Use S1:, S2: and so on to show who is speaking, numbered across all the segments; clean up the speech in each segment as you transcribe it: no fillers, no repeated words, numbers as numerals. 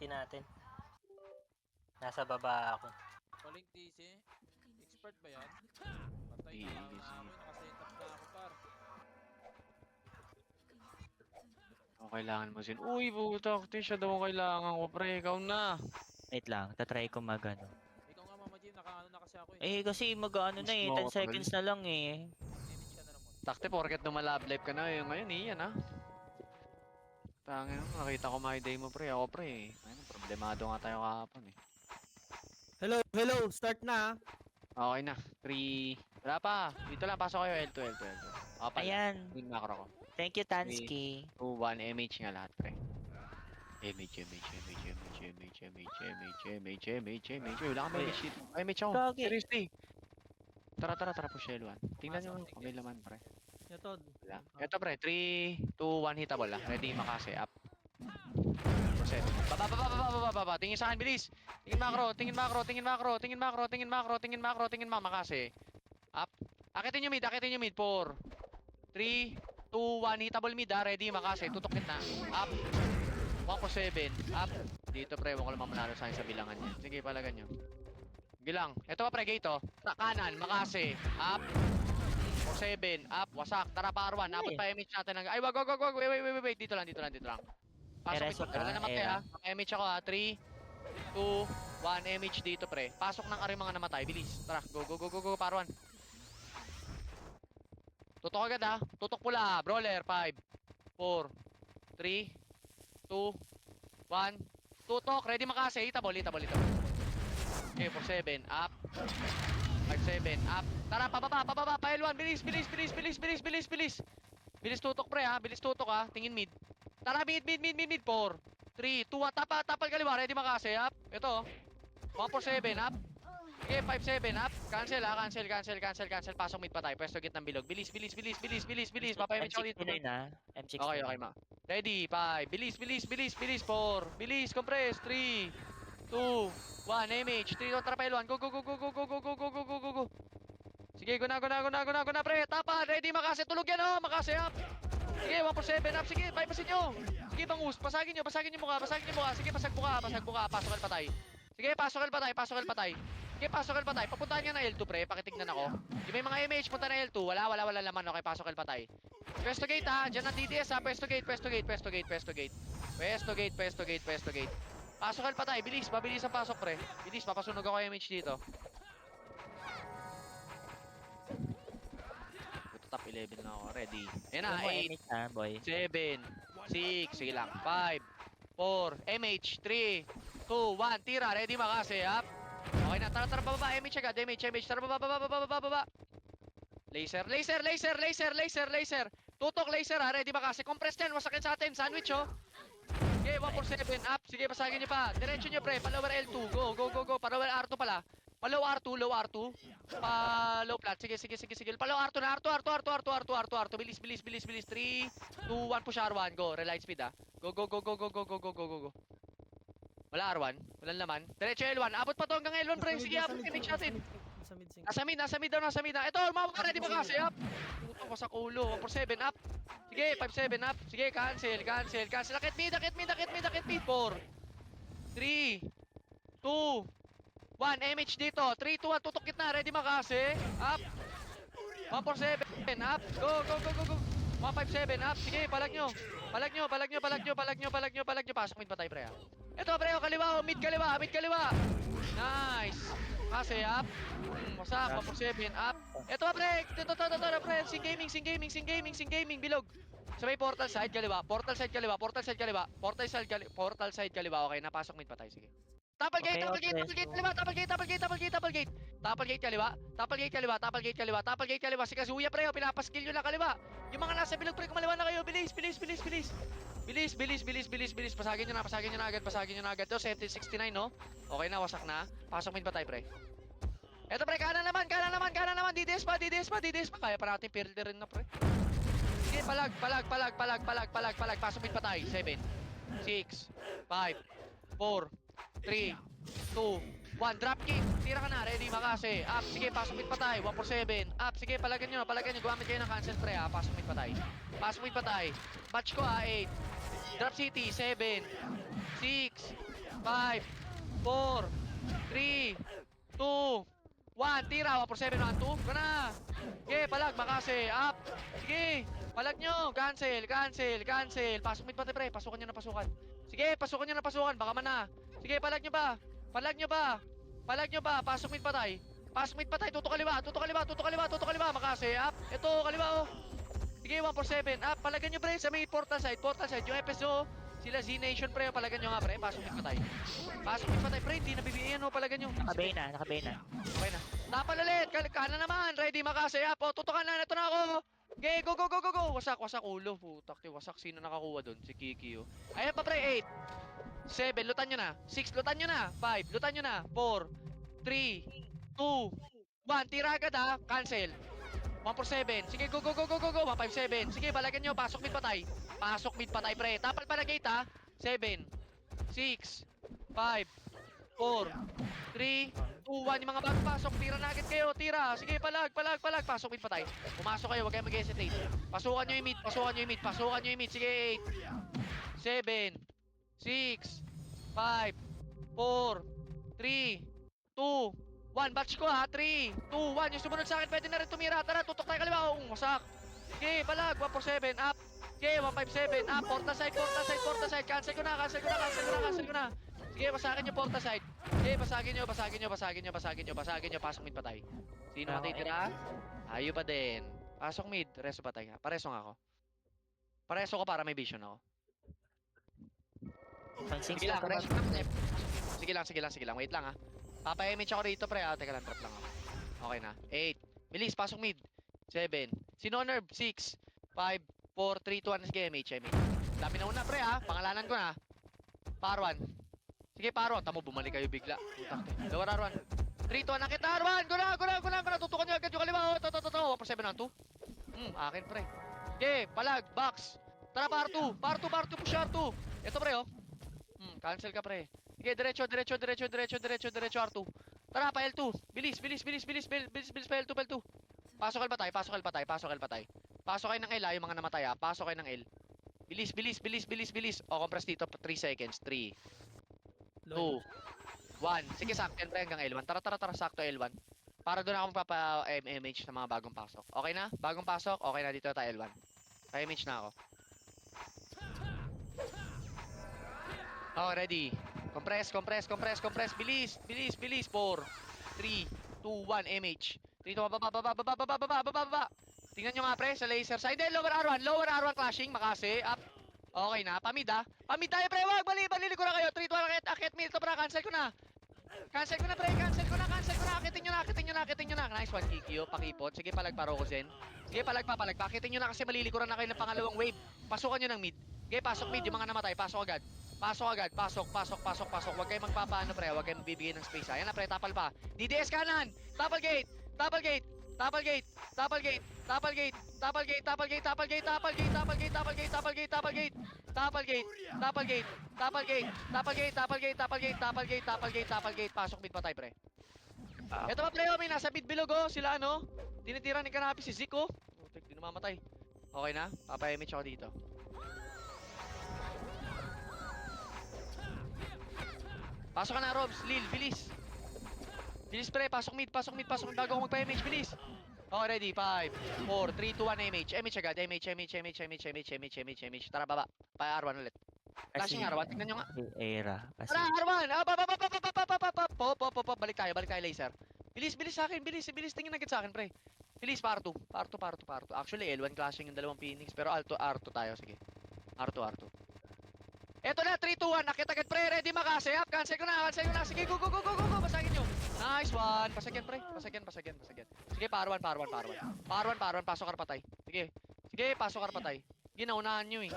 S1: DC natin. Nasa baba ako.
S2: Paling DC. Expert ba yan? Patay na ako na ako. Nakaset up na ako par.
S3: O, kailangan mo sin. Uy, puta. Siya daw ang kailangan ko, pre. Ikaw na.
S4: Wait lang, tatry ko magano.
S2: Ikaw nga Mama Jim, nakaano na kasi ako eh.
S4: Kasi mag-ano na eh, 10 seconds na lang eh.
S2: Damage ka na naman.
S3: Takte, porket lumalab life ka na. Ngayon, yan ha. Tangin mo, nakita ko my day mo, pre. Ako, pre. Ayun, problemado nga tayo kahapon eh.
S5: Hello, start na.
S3: Okay na. 3. Wala pa. Dito lang, pasok kayo. L2, L2, L2. Okay pala.
S4: Ayan.
S3: Yung macro ko.
S4: Thank you, Tansky.
S3: 2, 1, MH nga lahat, pre. MH. Wala kang MH dito. MH ako.
S4: Gagi.
S3: Seriously. Tara, pushel 1. Tingnan nyo kung may laman, pre.
S5: Ito.
S3: Wala. Ito, pre. 3, 2, 1, hitable ah. Ready, makase. Up. Percent. Baba. Tingin sa akin, bilis. Tingin macro. Makase. Up. Akitin nyo mid. 4, 3, 2, 1. Hitable mid ah. Ready, makase. Tutok na. Up. 147. Up. Dito, pre. Huwag ko lang mamanalo sa akin sa bilangan niya. Sige, palagan nyo. Gilang. Ito pa, pre. Gate oh. Kanan. Makase. Up. 47. Up. Wasak. Tara, par 1. Abot pa MH natin. Ay, wag. Wait. Dito lang. Pasok
S4: Ereso
S3: ito.
S4: ka,
S3: Wala namatay
S4: era.
S3: ha. MH ako ha. 3, 2, 1. MH dito, pre. Pasok ng aring mga namatay. Bilis. Tara. Go. Par 1. Tutok agad ha. Tutok pula. Brawler. 5, 4, 3, 2, 1. Tutok. Ready makase. Hitable. Okay, 47. Up. 57. Up. Tara, pababa. Pa-L1. Bilis. Bilis tutok, pre ha. Bilis tutok ha. Tingin mid. Tara, mid. 4, 3, 2, 1. Tapal kaliwa. Ready makase. Up. Ito. 147. Up. Okay, 57. Up. Cancel ha. Cancel. Pasok mid pa tayo. Pwesto git ng bilog. Bilis. Papayamit ako dito.
S4: M69 na. M69.
S3: Okay, ma. Ready, 5. Bilis. 4. Bilis, compress. 3, 2, 1. MH. 3, tara pa L1. Go. Sige, go na, pre. Tapa, ready, makase. Tulog yan, oh. Makase, up. Sige, 147, up. Sige, bypassin nyo. Sige, bangus. Pasagin nyo mukha. Sige, pasag mukha. Pasok el patay. Sige, pasok el patay. Sige, pasok el patay. Papuntahan nga na L2, pre. Pakitignan ako. Di may mga MH, punta na L2. Wala laman. Okay, pasok el patay. Pwesto gate, ha. Diyan ang DDS, ha. Pwesto gate. Pasok el patay. Bilis. Mabilis ang pasok, pre. Bilis, papasunog ako MH dito. Top 11 na ako. Ready. Ayan na. 8,
S4: boy.
S3: 7, 6. Sige lang. 5, 4, MH, 3, 2, 1. Tira. Ready, makase. Up. Okay na. Tara, baba. MH agad. MH. Tara, baba. Laser. Tutok, laser, ha. Ready, makase. Compress yan. Wasakin sa atin. Sandwich, oh. Okay, 147. Up. Sige, pasagin nyo pa. Diretso nyo, pre. Pa-lower L2. Go. Pa-lower R2 pala. Pa-low R2. Pa-low plat. Sige. Pa-low R2 na. R2. Bilis. 3, 2, 1. Push R1. Go. Relight speed, ha. Go. Wala R1. Walang laman. Diretso L1. Abot pa to hanggang L1, pre. Sige, abot image natin. Nasa mid daw. Ito, mama, ready mo kasi. Up. Puto ko sa kulo. 147. Up. Sige, 57. Up. Sige, cancel. Akit mid. 4, 3, 2, 1. MH dito. 3, 2, 1. Tutok na. Ready makase. Up. 147. Up. Go. 157. Up. Sige, palag nyo. Pasok mid pa tayo, pre. Ito, pre. Kaliwa. Mid kaliwa. Nice. Kasi, up. Wasak. 147. Up. Ito, pre. Ito, pre. Sing gaming. Bilog. Sa may portal side kaliwa. Portal side kaliwa. Okay, napasok mid pa tayo. Sige. Tapal gate kaliwa. Si Kazuya, pre, pinapaskill nyo lang kaliwa. Yung mga nasa bilog, pre, kumaliwa na kayo. Bilis. Pasagin nyo na agad. Ito, 7069, no? Okay na, wasak na. Pasok mid pa tayo, pre. Ito, pre, kanan naman. DDS pa. Kaya pa natin filterin na, pre. Sige, palag. Pasok mid pa tayo. 7, 6, 5, 4, 3, 2, 1. Drop kick. Tira ka na. Ready, makase. Up. Sige, pasok mid pa tayo. 147. Up. Sige, palagan nyo. Gumamit kayo ng cancel, pre, ha. Pasok mid pa tayo. Batch ko, ha. 8. Drop city. 7, 6, 5, 4, 3, 2, 1. Tira, 147, 1, 2. Go na. Sige, palag, makase. Up. Sige, palag nyo. Cancel, cancel, cancel. Pasok mid pati pre. Pasukan nyo na pasukan. Sige, pasukan nyo na pasukan. Baka man na. Sige, palag nyo ba? Palag nyo ba? Palag nyo ba? Pasok mid patay. Pasok mid patay. Tuto kaliwa, tuto kaliwa, tuto kaliwa, tuto kaliwa. Makase. Up. Ito, kaliwa oh. Sige, 147. Up. Palagan nyo pre sa may portal side. Portal side. Yung FSO. Sila Z-Nation pre. Palagan nyo nga pre. Pasok mid patay. Pasok mid patay pre. Hindi nabibigyan oh. Palagan nyo.
S4: Nakabay na, nakabay na.
S3: Okay na. Tapal ulit. Kanan naman. Ready makase. Up. O, tutukan na. Ito na ako. Okay, go, go, go, go, go. Wasak, wasak ulo. Putak. Wasak. Sino nakakuha doon? Si Kiki oh. Ayan pa pre. 8. 7. Lutan nyo na. 6. Lutan nyo na. 5. Lutan nyo na. 4. 3. 2. 1. Tira agad ha. Cancel. 147. Sige, go, go, go, go, go, go. 157. Sige, balagan nyo. Pasok mid patay. Pasok mid patay pre. Tapal pala gate ha. 7. 6. 5. 4. 3. 2, 1. Yung mga bago pasok. Tira na agad kayo. Tira. Sige, palag, palag, palag. Pasok mid patay. Pumasok kayo. Huwag kayong mag-hesitate. Pasukan nyo yung mid. Pasukan nyo yung mid. Pasukan nyo yung mid. Sige, 8. 7. 6. 5. 4. 3. 2. 1, batch ko ha. 3, 2, 1. Yung sumunod sa akin, pwede na rin tumira. Tara, tutok tayo kaliwa. Wasak. Okay, balag. 147, up. Okay, 157, up. Porta side, porta side, porta side. Cancel ko na, cancel ko na, cancel ko na, cancel ko na. Sige, basagin nyo porta side. Okay, basagin nyo, basagin nyo, basagin nyo, basagin nyo, basagin nyo. Pasok mid patay. Sino matitira? Ayo pa din. Pasok mid, reso patay ha. Pareso nga ako. Pareso ko para may vision ako.
S4: Pang 6
S3: Sige
S4: na
S3: lang,
S4: to.
S3: reso lang. Sige lang, sige lang, sige lang. Wait lang ha. Papa-image ako rito pre. Teka lang, trap lang ako. Okay na. 8. Bilis, pasok mid. 7. Sino nerve? 6. 5. 4, 3, 2, 1. Sige, MH. Dami na una pre ha. Pangalanan ko na. Parwan. Sige, Parwan. Tamo, bumalik kayo bigla. Putak. Lower R1. 3, 2, 1. Nakita R1. Go na, go na, go na, go na. Tutukan nyo agad yung kaliwa. Oh, to. 147 na 2. Akin pre. Sige, palag. Box. Tara, par 2. Par 2, par 2. Push R2. Ito pre oh. Cancel ka pre. Sige, diretso R2. Tara, pa L2. Bilis pa L2, pa L2. Pasok L patay. Pasok kayo ng L yung mga namatay ha. Pasok kayo ng L. Bilis. O, compress dito, 3 seconds. 3, 2, 1. Sige, sakto yan pre hanggang L1. Tara, sakto L1. Para doon ako magpapa-MH sa mga bagong pasok. Okay na? Bagong pasok, okay na dito tayo L1. Pa-MH na ako. Oh, ready. Compress. Bilis. 4, 3, 2, 1, MH. Dito, baba. Tingnan nyo nga pre, sa laser side. Lower R1 clashing, makase, up. Okay na, pamid ha. Pamid tayo pre, wag, balili ko na kayo. 3, 2, 1, akit mid, ito para, cancel ko na pre, cancel ko na. Akitin nyo na. Nice one, Kikyo, pakipot. Sige, palag pa, Rokozen. Sige, palag pa. Akitin nyo na kasi malilikuran na kayo ng pangalawang wave. Pasukan nyo ng mid. Okay, pasok mid, yung mga namatay, pasok agad. Pasok. Huwag kayong magpapaano pre, huwag kayong magbibigay ng space. Ayan na pre, tapal pa. DDS kanan, tapal gate. Pasok mid patay pre. Ito pa pre, may nasa mid bilog oh, sila ano. Tinitira ni Kanapi si Zico. Di namamatay. Okay na, papa-image ako dito. Pasok ka na, Robs. Lil, bilis. Bilis pre, pasok mid bago ako magpa-MH, bilis. Okay, ready. 5, 4, 3, 2, 1, MH. MH agad, MH. Tara, baba. Pa-R1 ulit. Flashing R1, tignan nyo nga.
S4: Era.
S3: Tara, R1! Pop. Balik tayo, laser. Bilis sa akin, bilis. Tingin agad sa akin, pre. Bilis, par 2. Actually, L1 clashing yung dalawang Phoenix, pero R2 tayo, sige. R2. Eto na, 3, 2, 1. Nakit agad pre, ready makase. Up, cancel ko na. Sige, go. Pasagin nyo. Nice one. Pasagyan pre. Pasagyan. Sige, par 1. Pasok karpatay. Sige, pasok karpatay. Sige, naunahan nyo eh.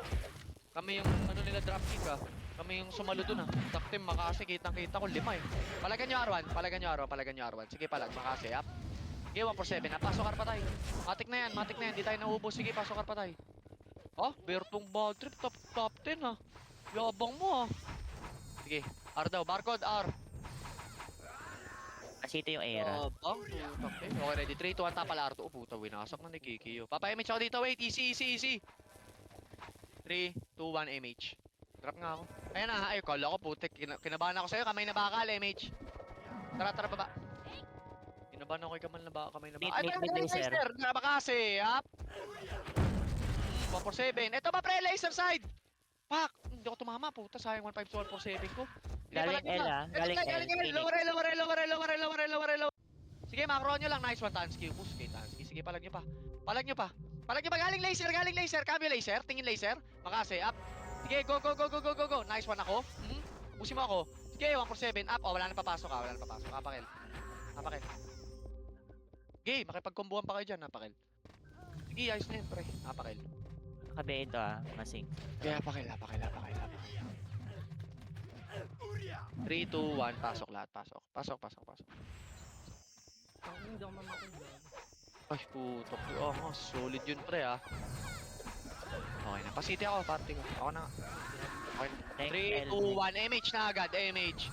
S3: Kami yung ano nila drop kick ah. Kami yung sumalo dun ah. Duck team, makase. Kitang-kita ko, 5 eh. Palagan nyo R1. Sige, palag, makase. Up. Sige, 147. Pasok karpatay. Matik na yan. Di tayo naubos. Sige, pasok karpatay. Oh, Bertong bad trip. Top 10 ah. Yabang mo ah. Sige, R daw. Barcode R.
S4: Kasi ito yung era.
S3: Yabang. Okay, ready. 3, 2, 1. Tapal R2. Oh, puta. Winasak na ni Kiki. Papa-MH ako dito. Wait. Easy. 3, 2, 1, MH. Drop nga ako. Ayan na, ay, kala ko putik. Kinabahan ako sa'yo, kamay na bakal, MH. Tara, tara, baba. Kinabahan ako kay kamay na
S4: Mid,
S3: bakal. Ay,
S4: mid,
S3: pre,
S4: mid, laser.
S3: laser. Nakabakase, up. 147. Ito ba, pre, laser side. Pak! Hindi ako tumama, puta. Sayang 152, 147 ko. Sige,
S4: Galing
S3: palagyan
S4: L
S3: pa.
S4: ah. Galing L.
S3: Galing.
S4: Phoenix.
S3: Lower L, lower L, lower L, lower L, lower L, lower L, lower L. Sige, macro nyo lang. Nice one, Tansky. Push kay Tansky. Sige, palag nyo pa. Palag nyo pa. Palag nyo pa. Galing laser, galing laser. Cambio laser. Tingin laser. Makase, up. Sige, go, go, go, go, go, go, go. Nice one ako. Pusin mo ako. Sige, 147, up. Oh, wala na papasok ah. Wala na papasok. Apakil. Apakil. Sige, makipagkombuhan pa kayo dyan. Apakil. Sige, ayos na yun, pre. Apakil.
S4: Nakabain to ah. Masing.
S3: Sige, apakil. 3, 2, 1. Pasok lahat. Pasok.
S5: Hindi ako mamatay.
S3: Ay, putok. Oh, solid yun, pre, ah. Okay na. Pa-city ako, party ko. Ako na. Okay na.
S4: Thank
S3: 3,
S4: L.
S3: 2, 1. MH na agad. MH.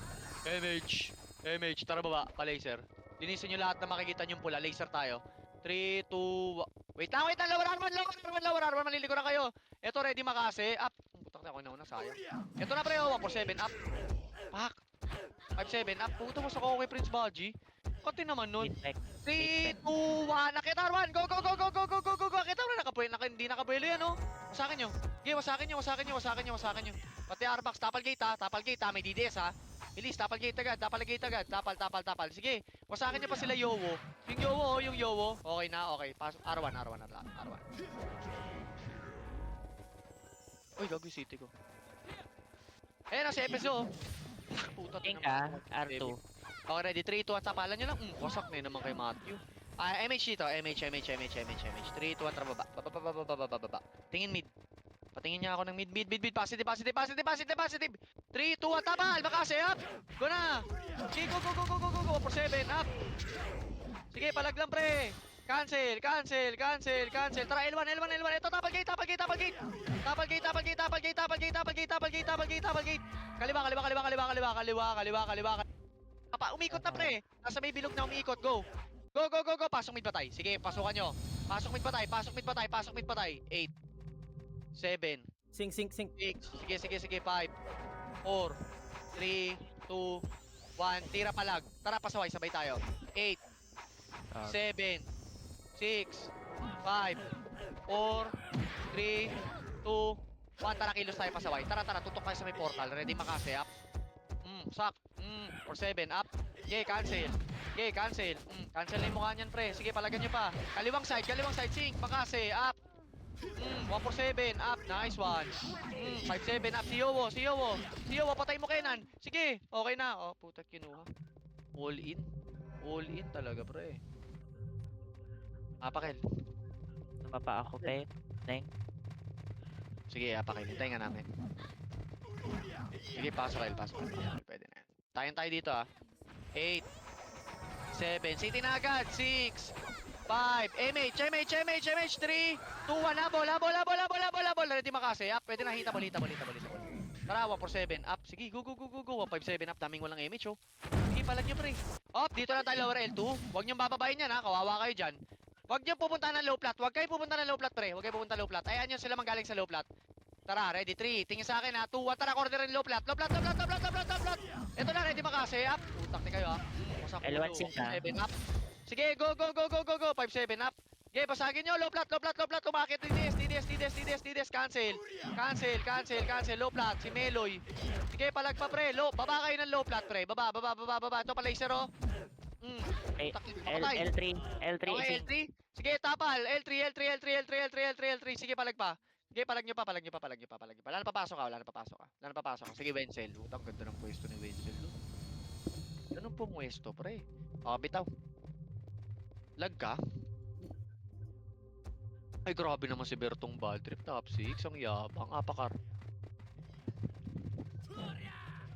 S3: Tara baba. Pa-laser. Linisin nyo lahat na makikita nyo pula. Laser tayo. 3, 2, Wait lang. Lower armor. Maliligo na kayo. Ito, ready makase. Up. Putak na ako na sayang. Ito na, pre. 147. Up. Pak. 5-7. Up. Puta mo sa ko kay Prince Baji. Kati naman nun.
S4: Mid back.
S3: 3, 2, 1. Nakita Arwan. Go. Nakita mo na hindi nakabuelo yan, oh. Wasakin nyo. Okay, wasakin nyo. Pati Arbax. Tapal gate, ha. May DDS, ha. Bilis, tapal gate agad. Tapal. Sige. Wasakin nyo pa sila Yowo. Yung Yowo. Okay na, okay. Pasok. Arwan. Uy, gago yung city ko. Ayan na, si FSO, oh. Puta,
S4: King
S3: tinamang
S4: ah.
S3: ako.
S4: R2.
S3: Okay, ready. 3, 2, 1. Tapalan nyo lang. Wasak na yun naman kay Matthew. MH dito. MH. 3, 2, 1. Tara, baba. Tingin mid. Patingin niya ako ng mid. Positive. 3, 2, 1. Tapal. Makase, up. Go na. Sige, go. 4-7, up. Sige, palag lang, pre. Cancel. Tara, L1. Ito, tapal gate. Kaliwa. Umikot na, pre. Nasa may bilog na umiikot. Go. Pasok mid patay. Sige, pasukan nyo. Pasok mid patay. 8, 7,
S5: Sing.
S3: 6. Sige. 5, 4, 3, 2, 1. Tira palag. Tara, pasaway. Sabay tayo. 8, 7, 6, 5, 4, 3, 2, 1. Tara, kilos tayo pasaway. Tara. Tutok tayo sa may portal. Ready makase, up. Sak. 4-7, up. Cancel. Cancel na yung mukha niyan, pre. Sige, palagan nyo pa. Kaliwang side, sink. Makase, up. 147, up. Nice one. 5-7, up. Si Yowo, patay mo, Kenan. Sige, okay na. Oh, puta, kinuha. All in talaga, pre. Apakil.
S4: Tumapa ako pe.
S3: Sige, apakil. Hintayin nga namin. Sige, pasok. Pwede na yan. Tayo dito, ah. 8, 7, City na agad. 6, 5, MH, 3, 2, 1, habol. Ready makase, up. Pwede na, hita, bolita. Tara, 147, up. Sige, go. 157, up. Daming walang MH, oh. Sige, palag nyo, pre. Up, dito lang tayo lower L2. Huwag nyo bababayin yan, ha. Kawawa kayo dyan. Huwag nyo pupunta ng low plat. Huwag kayo pupunta ng low plat, pre. Ayan nyo sila manggaling sa low plat. Tara, ready, 3. Tingin sa akin, ha. 2, 1. Tara, corner in low plat. Ito na, ready makase, up. Putak ni kayo, ha.
S4: L1 sync, ha.
S3: 7, up. Sige, go. 5-7, up. Okay, basagin nyo. Low plat. Umakit. DDS. Cancel. Low plat. Si Meloy. Sige, palag pa, pre. Baba kayo ng low plat, pre. Baba. Ito pa, laser, oh.
S4: L3.
S3: Okay,
S4: Sync.
S3: L3. Sige, tapal. L3. Sige, palag pa. Sige, palag nyo pa. Wala na papasok ka. Sige, Wenzel. Utang ganda ng pwesto ni Wenzel. Ganun po pwesto, pre. Bitaw. Lag ka? Ay, grabe naman si Bertong bad trip. Top 6. Ang yabang. Apakar.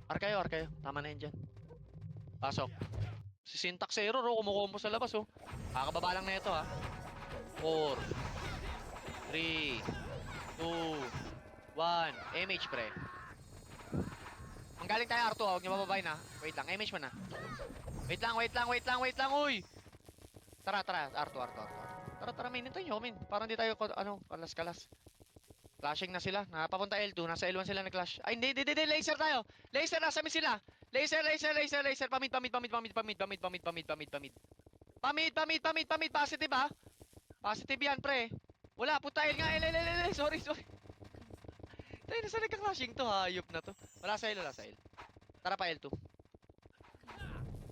S3: Arkayo. Tama na yun dyan. Pasok. Si Syntax error, oh. Kumukombo sa labas, oh. Kakababa lang na ito, ha. 4, 3, 2, 1. MH, pre. Manggaling tayo R2, ha. Huwag niyo mababayin, ha. Wait lang, MH mo na. Wait lang, uy. Tara, R2. Tara, may nintay nyo, min. Parang di tayo, kalas-kalas. Clashing na sila. Napapunta L2. Nasa L1 sila nag-clash. Ay, hindi. Laser tayo. Laser, nasa mid sila. Laser. Pamid. Positive ah. Positive yan, pre. Wala, puta L nga. L. Sorry. Tayo na sa nagka-clashing to. Hayop na to. Wala sa L. Tara pa L2.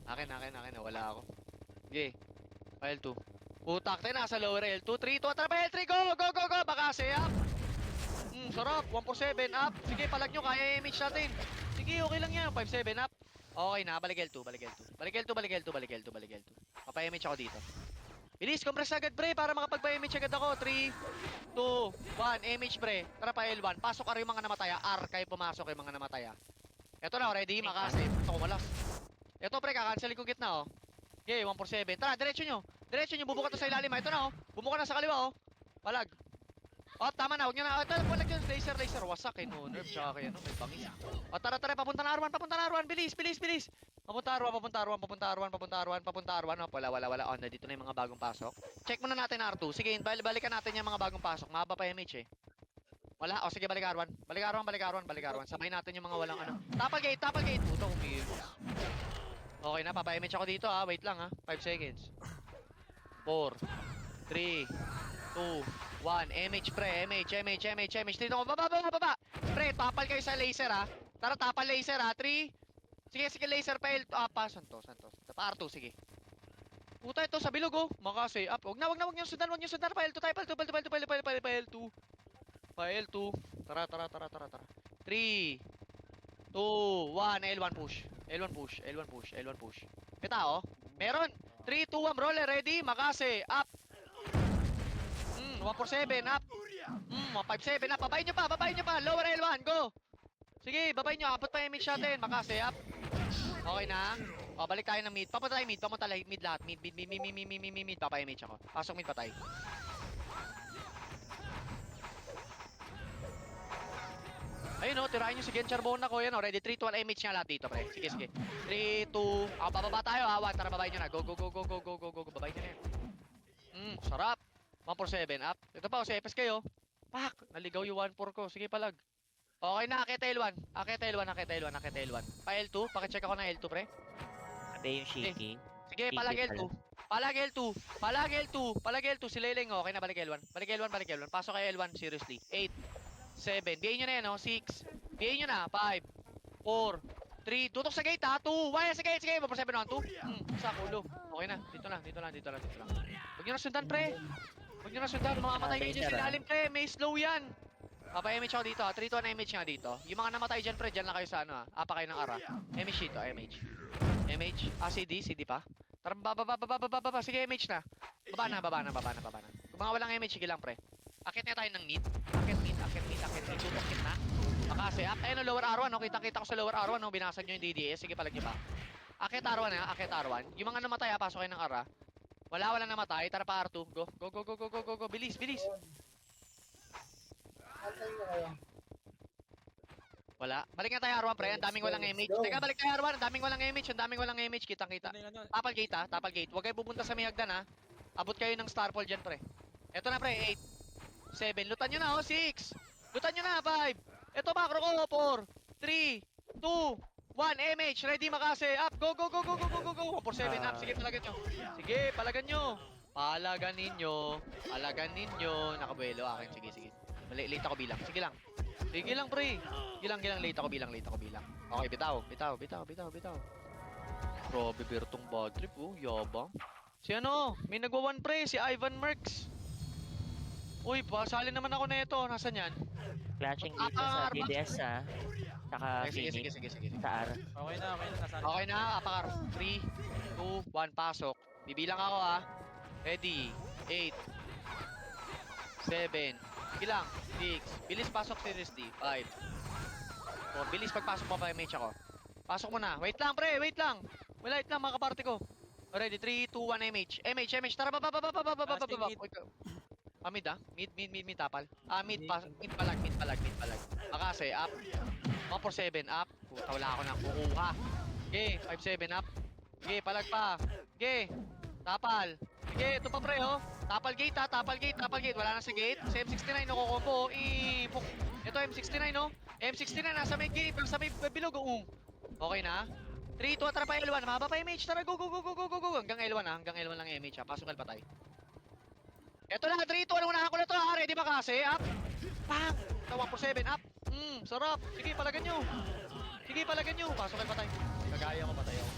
S3: Akin. Wala ako. Okay. Pa L2. Putak tayo nasa lower L2. 3, 2. Tara pa L3. Go. Baka up. Sarap. 147 up. Sige, palag nyo. Kaya image natin. Sige, okay lang yan. 5-7 up. Okay na. Balik L2. Papa-image ako dito. Bilis, compress agad, pre. Para makapagpa-image agad ako. 3, 2, 1. Image, pre. Tara pa L1. Pasok ka rin yung mga namataya. R kayo pumasok yung mga namataya. Ito na, ready. Makasave. Ito kumalas. Ito, pre. Kakancel ko gitna, oh. Okay, 147. Tara, diretso nyo. Bubuka to sa ilalim, ah. Ito na, oh. Bumuka na sa kaliwa, oh. Palag. Oh, tama na. Huwag nyo na. Ito, palag yun. Laser. Wasak, no nerve. Tsaka kayo, no? May bangis. Oh, tara. Papunta na R1. Bilis. Papunta R1. Oh, wala. Oh, dito na yung mga bagong pasok. Check muna natin R2. Sige, balikan natin yung mga bagong pasok. Mahaba pa MH, eh. Wala. Oh, sige, balik R1. Sabay natin yung mga walang ano. Tapal gate. Puto, umiiwas. Okay na, papa-image ako dito, ah. Wait lang, ah. 5 seconds. 4, 3, 2, 1. MH, pre. MH. Dito ko. Baba. Pre, tapal kayo sa laser, ah. Tara, tapal laser, ah. 3. Sige, laser pa L2. Ah, pa, santo. Pa R2, sige. Puta, ito sa bilog, oh. Makasay up. Wag nyo sundan. Pa L2 tayo. Pa L2. Tara. 3, 2, 1. L1 push. May tao? Meron. 3, 2, 1. Roller, ready? Makasay up. 147 up. 157 up. Babayin nyo pa. Lower L1, go. Sige, babayin nyo. Abot pa yung image natin. Makasay up. Okay na. O, balik tayo ng mid. Papunta tayo mid lahat. Mid. Papa-image ako. Pasok mid pa tayo. Ayun o, tirahin nyo si Gen Charbona ko. Yan o, ready. 3, 2, 1. Image nga lahat dito, pre. Sige. 3, 2. Bababa tayo, ha. 1, tara, babayin nyo na. Go. Babayin nyo na yan. Sarap. 147 up. Ito pa, o, CFS kayo. Pak! Naligaw yung 1-4 ko. Sige, palag. Okay na, akit L1. Pa L2, pakicheck ako ng L2, pre.
S4: Kabe yung shaky.
S3: Sige, palag L2. Palag L2. Si Leleng, okay na, balik L1. Pasok kayo L1, seriously. 8, 7. Biyahin nyo na yan, oh. 6. Biyahin nyo na. 5, 4, 3. Tutok sa gate, ha. 2. Why? Sige. 147 on 2. Sa kulo. Okay na. Dito lang. Huwag nyo na sundan, pre. Mamamatay kayo dyan sa ilalim, pre. May slow yan. Papa-image ako dito, ha. 3, 2, 1 image nga dito. Yung mga namatay dyan, pre. Dyan lang kayo sa ano, ha. Apa kayo ng ara. Image dito, image. Ah, CD pa. Tara, baba. Sige, image na. Baba na. Kung mga walang image, sige lang, pre. Akit na tayo ng need. Akit need. Tutok na. Makasi. Ayun, lower R1, no? Kita ko sa lower R1, no? Binasag nyo yung DDS. Sige, palag nyo pa. Akit R1, ha? Yung mga namatay, ha? Pasok kayo ng ara. Wala namatay. Tara pa R2. Go. Bilis. Wala. Balik nga tayo R1, pre. Ang daming walang image. Teka, balik tayo R1. Ang daming walang image. Kitang-kita. Tapal gate, ha? Huwag kayo pupunta sa may hagdan, ha? Abot kayo ng Starfall dyan, pre. Eto na, pre. 8, 7. Lutan nyo na, oh. 6. Lutan nyo na, 5. Eto, macro ko. 4, 3, 2, 1. MH. Ready, makase. Up. Go. 4-7 up. Sige, palagan nyo. Palagan ninyo. Nakabuelo akin. Sige. Late ako bilang. Sige lang, pre. Gilang. Late ako bilang. Okay, bitaw. Grabe, Bertong bad trip, oh. Yabang. Si ano? May nagwa-1, pre. Si Ivan Merks. Uy, pasali naman ako na ito. Nasaan yan?
S4: Clashing dito sa DDS, ha. Saka
S3: Sige.
S4: Phoenix. Sa R.
S2: Okay na. Nasaan?
S3: Okay na, apakar. 3, 2, 1, pasok. Bibilang ako, ha. Ready. 8, 7. Sige lang. 6. Bilis pasok, seriously. 5. 4. Bilis pagpasok mo pa, image ako. Pasok mo na. Wait lang, pre. Wait lang, mga kaparty ko. Ready. 3, 2, 1, MH. Tara, baba. Mid, ha? Mid, tapal. Mid palag. Makase, up. 147 up. Puta, wala ako na kukuha. Okay, 5-7 up. Okay, palag pa. Okay, tapal. Sige, ito pa pre, oh. Tapal gate ha, tapal gate, tapal gate. Wala na sa gate. Sa M69, nakukombo. Ito M69, no? M69, nasa may gate, nasa may bilog, Okay na. 3, 2, tara pa L1. Mahaba pa image. Tara, go, go, go, go, go, go, go. Hanggang L1 ha, hanggang L1 lang image ha. Pasok L patay. Ito na, 3, 2, unahan ko na to ha. Ready ba kasi? Up. Bang! Tawa for 7, up. Sarap. Sige, palagan nyo. Sige, palagan nyo. Pasok L patay. Kagaya ko, patay ako.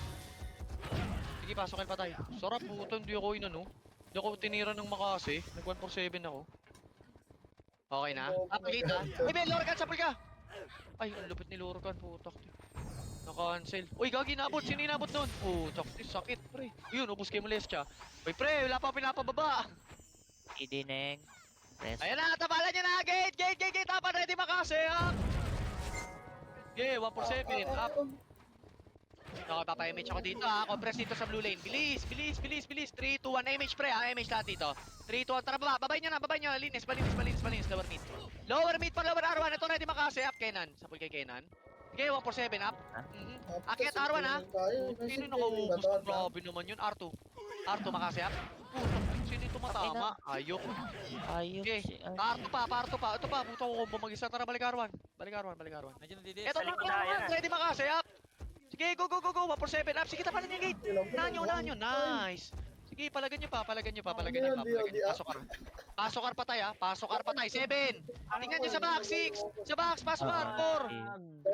S3: Sige, pasok L patay. Sarap, puto. Hindi ako inano. Hindi ako tinira ng makasi. Nag 1 for 7 ako. Okay na. Gate ha. Ay, Ben, Lorcan, sapul ka. Ay, ang lupit ni Lorcan, putak. Na-cancel. Uy, gagi, nabot. Sino yung nabot nun? Putak, sakit, pre. Yun, ubus kay Molestia. Uy, pre, wala pa pinapababa.
S4: Hindi, Neng. Press.
S3: Ayan na, tabalan niya na. Gate, gate, gate, gate. Tapan, ready makasi, ha? Okay, 1 for 7. Up. Okay, papa-image ako dito, ha? Compress dito sa blue lane. Bilis, bilis, bilis, bilis. 3, 2, 1. Image, pre, ha? Image lahat dito. 3, 2, 1. Tara, baba. Babay niya na, babay niya. Linis, malinis, malinis, malinis. Lower mid. Lower mid pa, lower R1. Ito, ready makasi. Up, Kenan. Sapul kay Kenan. Okay, 1 for 7, up. Akit R1, ha? Sino yung nakaubos? Grabe naman yun. R2. R2, makasi, up. Sino yung tumatama? Ayok.
S4: Ayok
S3: Okay,
S4: si...
S3: pa-R2 pa, pa-R2 pa. Ito pa, puto ko combo mag-isa. Tara, balik R1. Balik R1, balik R1.
S2: Nandiyan na DDS.
S3: Ito
S1: Sa
S3: na,
S1: likod na, yan na.
S3: ready makasi, up. Sige, go, go, go, go. 1 for 7, up. Sige, tapalan niya gate. Unahan nyo. Nice. Sige, palagan nyo pa, palagan nyo pa, palagan nyo pa, palagan nyo. Pasok R. Pasok R patay, ha. Pasok R patay. 7. Tingnan nyo sa box, 6. Sa box, pasok R. 4,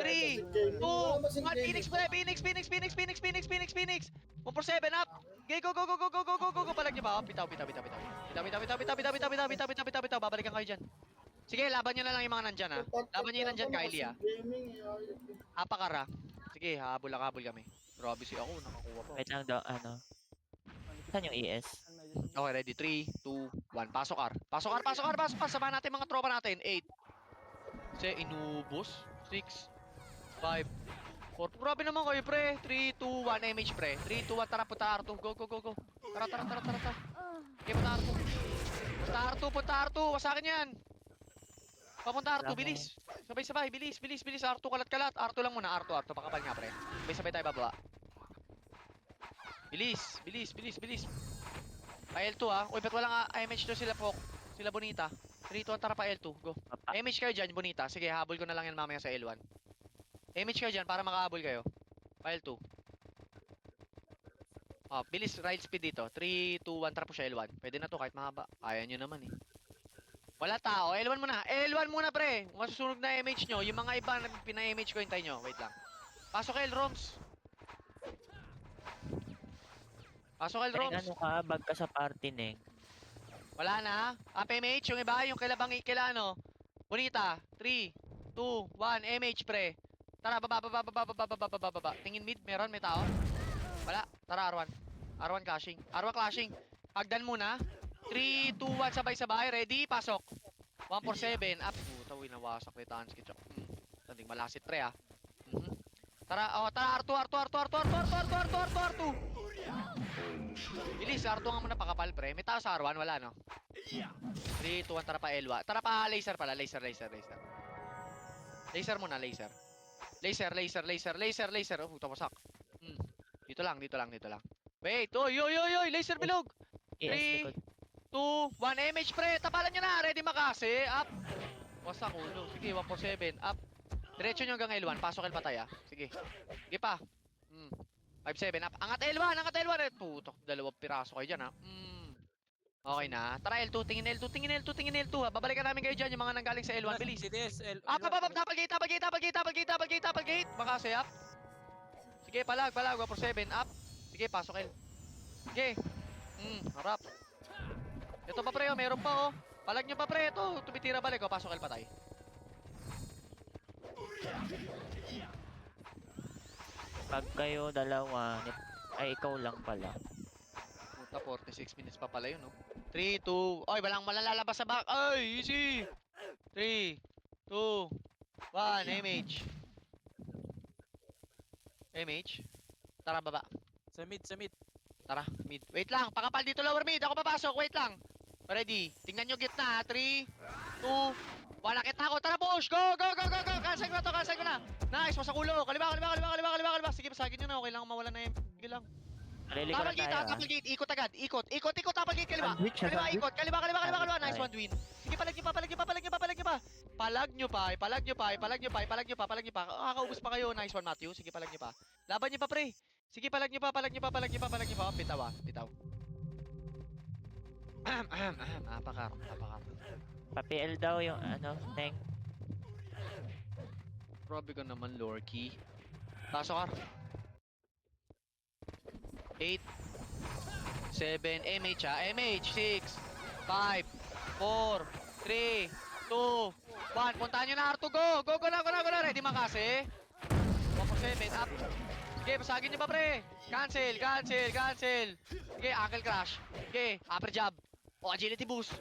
S3: 3, 2, 1. Phoenix, pre. Phoenix, Phoenix, Phoenix, Phoenix, Phoenix, Phoenix, Phoenix. 1 for 7, up. Okay, go, go, go, go, go, go, go, go, go. Palag nyo pa, bitaw, bitaw, bitaw, bitaw. Bitaw, bitaw, bitaw, bitaw, bitaw, bitaw, bitaw, bitaw, bitaw, bitaw, bitaw. Babalikan kayo dyan. Sige, laban nyo na lang yung mga nandyan, ha. Laban nyo yung nandyan, Kylie, ha. Apakara. Sige, habol kami. Grabe si ako, nakakuha pa.
S4: Wait lang daw, ano. Saan yung ES?
S3: Okay, ready. 3, 2, 1. Pasok R. Pasok R, pasok R, pasok R. Samahan natin mga tropa natin. 8. Kasi inubos. 6, 5, 4. Grabe naman kayo, pre. 3, 2, 1. Image, pre. 3, 2, 1. Tara, punta R2. Go, go, go, go. Tara, tara, tara, tara, tara. Okay, punta R2. Punta R2, punta R2. Wasakin yan. Papunta R2, bilis. Sabay-sabay, bilis, bilis, bilis. R2, kalat-kalat. R2 lang muna, R2, R2. Pakapal nga, pre. Sabay-sabay tayo bababa. Bilis, bilis, bilis, bilis. Pa L2 ha. Uy, ba't walang image to sila Pok? Sila Bonita. 3, 2, 1, tara pa L2. Go. Image kayo dyan, Bonita. Sige, habol ko na lang yan mamaya sa L1. Image kayo dyan para makahabol kayo. Pa L2. Oh, bilis, ride speed dito. 3, 2, 1, tara po siya L1. Pwede na to kahit mahaba. Ayaw nyo naman eh. Wala tao. L1 muna. L1 muna pre. Kung masusunog na image nyo, yung mga iba na pina-image ko, hintay nyo. Wait lang. Pasok L, Roms. Pasok L,
S4: Neng,
S3: Roms.
S4: ano ka? Bag ka sa party, Neng.
S3: Wala na. MH, yung iba, yung kila ano. Bonita. 3, 2, 1, MH pre. Tara, baba, baba, baba, baba, baba, baba, baba. Tingin mid, meron, may tao. Wala. Tara, R1. R1 clashing. R1 clashing. Hagdan muna. 3, 2, 1, sabay-sabay. Ready, pasok. 1 for 7. Up. Puta, uy, nawasak ni Tansky. Tanding malasit pre, ah. Tara, oh, tara, R2, R2, R2, R2, R2, R2, R2, R2, R2, R2. Bilis, R2 nga muna pakapal, pre. May tao sa R1, wala, no? 3, 2, 1, tara pa L1. Tara pa laser pala, laser, laser, laser. Laser muna, laser. Laser, laser, laser, laser, laser. Oh, puta, wasak. Dito lang, dito lang, dito lang. Wait, oy, oy, oy, oy, laser bilog.
S4: ES
S3: 3,
S4: likod.
S3: 2, 1, MH pre. Tapalan nyo na, ready makasi. Up. Wasak, ulo. Sige, 1 for 7. Up. Diretso nyo hanggang L1. Pasok L patay, ah. Sige. Sige pa. 5-7 up. Angat L1, angat L1. Putok, dalawang piraso kayo dyan, ha. Okay na. Tara L2, tingin L2, tingin L2, tingin L2, ha. Babalikan namin kayo dyan, yung mga nanggaling sa L1. Bilis.
S2: DDS.
S3: Tapal gate, tapal gate, tapal gate, tapal gate, tapal gate, tapal gate. Makasi, up. Sige, palag, 1 for 7, up. Sige, pasok L. Sige. Harap. Ito pa pre, oh. Meron pa, oh. Palag nyo pa pre, ito. Tumitira balik, oh. Pasok L patay.
S4: Pag kayo dalawa, ay ikaw lang pala.
S3: Puta, 46 minutes pa pala yun, no? 3, 2, oy, walang malalalabas sa back. Ay, easy. 3, 2, 1, MH. MH. Tara, baba.
S2: Sa mid, sa mid.
S3: Tara, mid. Wait lang, pakapal dito lower mid. Ako papasok, wait lang. Ready. Tingnan nyo gitna, 3, 2, 1, nakita ako. Tara, push. Go, go, go, go, go. Cancel ko na to, cancel ko na. Nice, masak ulo. Kaliwa, kaliwa, kaliwa, kaliwa, kaliwa, kaliwa. Sige, pasagin nyo na. Okay lang, mawala na yung. Sige lang.
S4: Malilikuran
S3: Tapal gate,
S4: tayo, ah.
S3: tapal gate, ikot agad, ikot, tapal gate, kaliwa.
S4: Sandwich,
S3: Kaliwa,
S4: sandwich.
S3: ikot, kaliwa.
S4: Sandwich
S3: Nice
S4: tayo.
S3: one, Dwin. Sige, palag nyo pa. Palag nyo pa. Kakaubos pa kayo. Nice one, Matthew. Sige, palag nyo pa. Laban nyo pa, pre. Sige, palag nyo pa. Bitaw. Napakar.
S4: Pa-PL daw yung ano, Neng.
S3: Grabe ka naman, Lorky. Pasok ka. 8, 7, MH ha. MH, 6, 5, 4, 3, 2, 1. Puntahan nyo na, R2, go! Go na. Ready makasi? 1 for 7, up. Sige, pasagin nyo pa, pre. Cancel. Sige, ankle crash. Sige, upper jab. O, agility boost.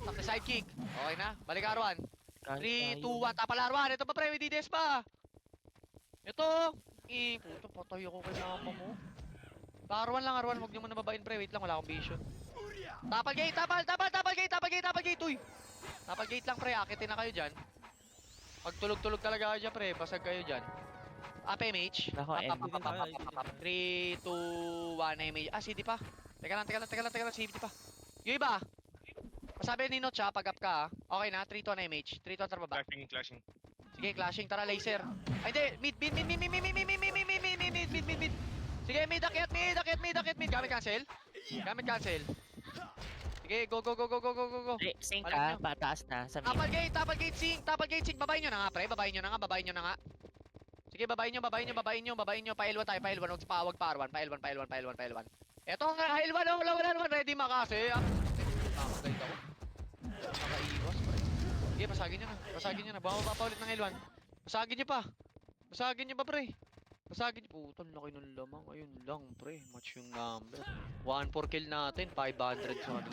S3: Tap na sidekick. Okay na, balik R1. 3, 2, 1, tapal R1. Ito pa, pre, may DDS pa. Ito. Puto, patay ako kay mama mo. R1 lang, R1. Huwag nyo muna babain, pre. Wait lang, wala akong vision. Tapal gate. Uy. Tapal gate lang, pre. Akitin na kayo dyan. Pag tulog talaga kayo dyan, pre. Basag kayo dyan. Up MH.
S4: Nako,
S3: Up. 3, 2, 1, MH. Ah, CD pa. Teka lang. CD pa. Yung iba. Masabi ni Notch, pag up ka, okay na. 3, 2, 1, MH. 3, 2, 1, tara baba.
S6: Clashing.
S3: Sige, clashing. Tara, laser. Ay, hindi. Mid. Sige, mid. Gamit cancel. Sige, go.
S4: Sync
S3: Alam
S4: ka,
S3: nyo.
S4: pataas na sa mid.
S3: Tapal gate sync. Babayin nyo na nga, pre. Babayin nyo na nga. Sige, babayin nyo. Pa-L1 tayo. Wag pa R1. Pa-L1. Eto nga, L1. Wala. Ready makasi. Nakakagay ako. Nakaiwas, pre. Sige, pasagin nyo na. Bumaba pa ulit ng L1. Pasagin nyo pa, pre. Putol, laki ng lamang. Ayun lang, pre. Match yung number. 1-4 kill natin. 500 sa kanila.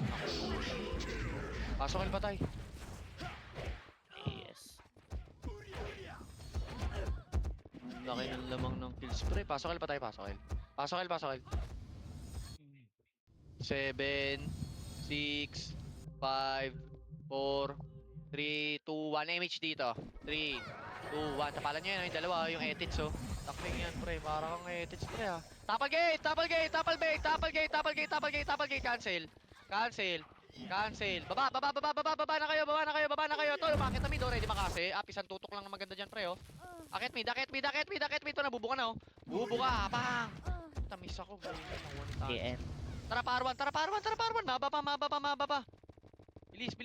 S3: Pasok kill pa tayo.
S4: Yes.
S3: Laki ng lamang ng kills, pre. Pasok kill pa tayo. Pasok kill. 7, 6, 5, 4, 3, 2, 1. MH dito. 3, 2, 1. Tapalan nyo yun, yung dalawa, yung edits, oh. Takling yan, pre. Para kang edits, pre, ha. Tapal gate. Cancel. Baba na kayo. Tol, bakit na mid, oh. Ready makasi. Isang tutok lang na maganda dyan, pre, oh. Akit mid. Ito, nabubuka na, oh. Bubuka, bang. Tamis ako, bro.
S4: TN.
S3: Tara parwan. Mababa. Bilis.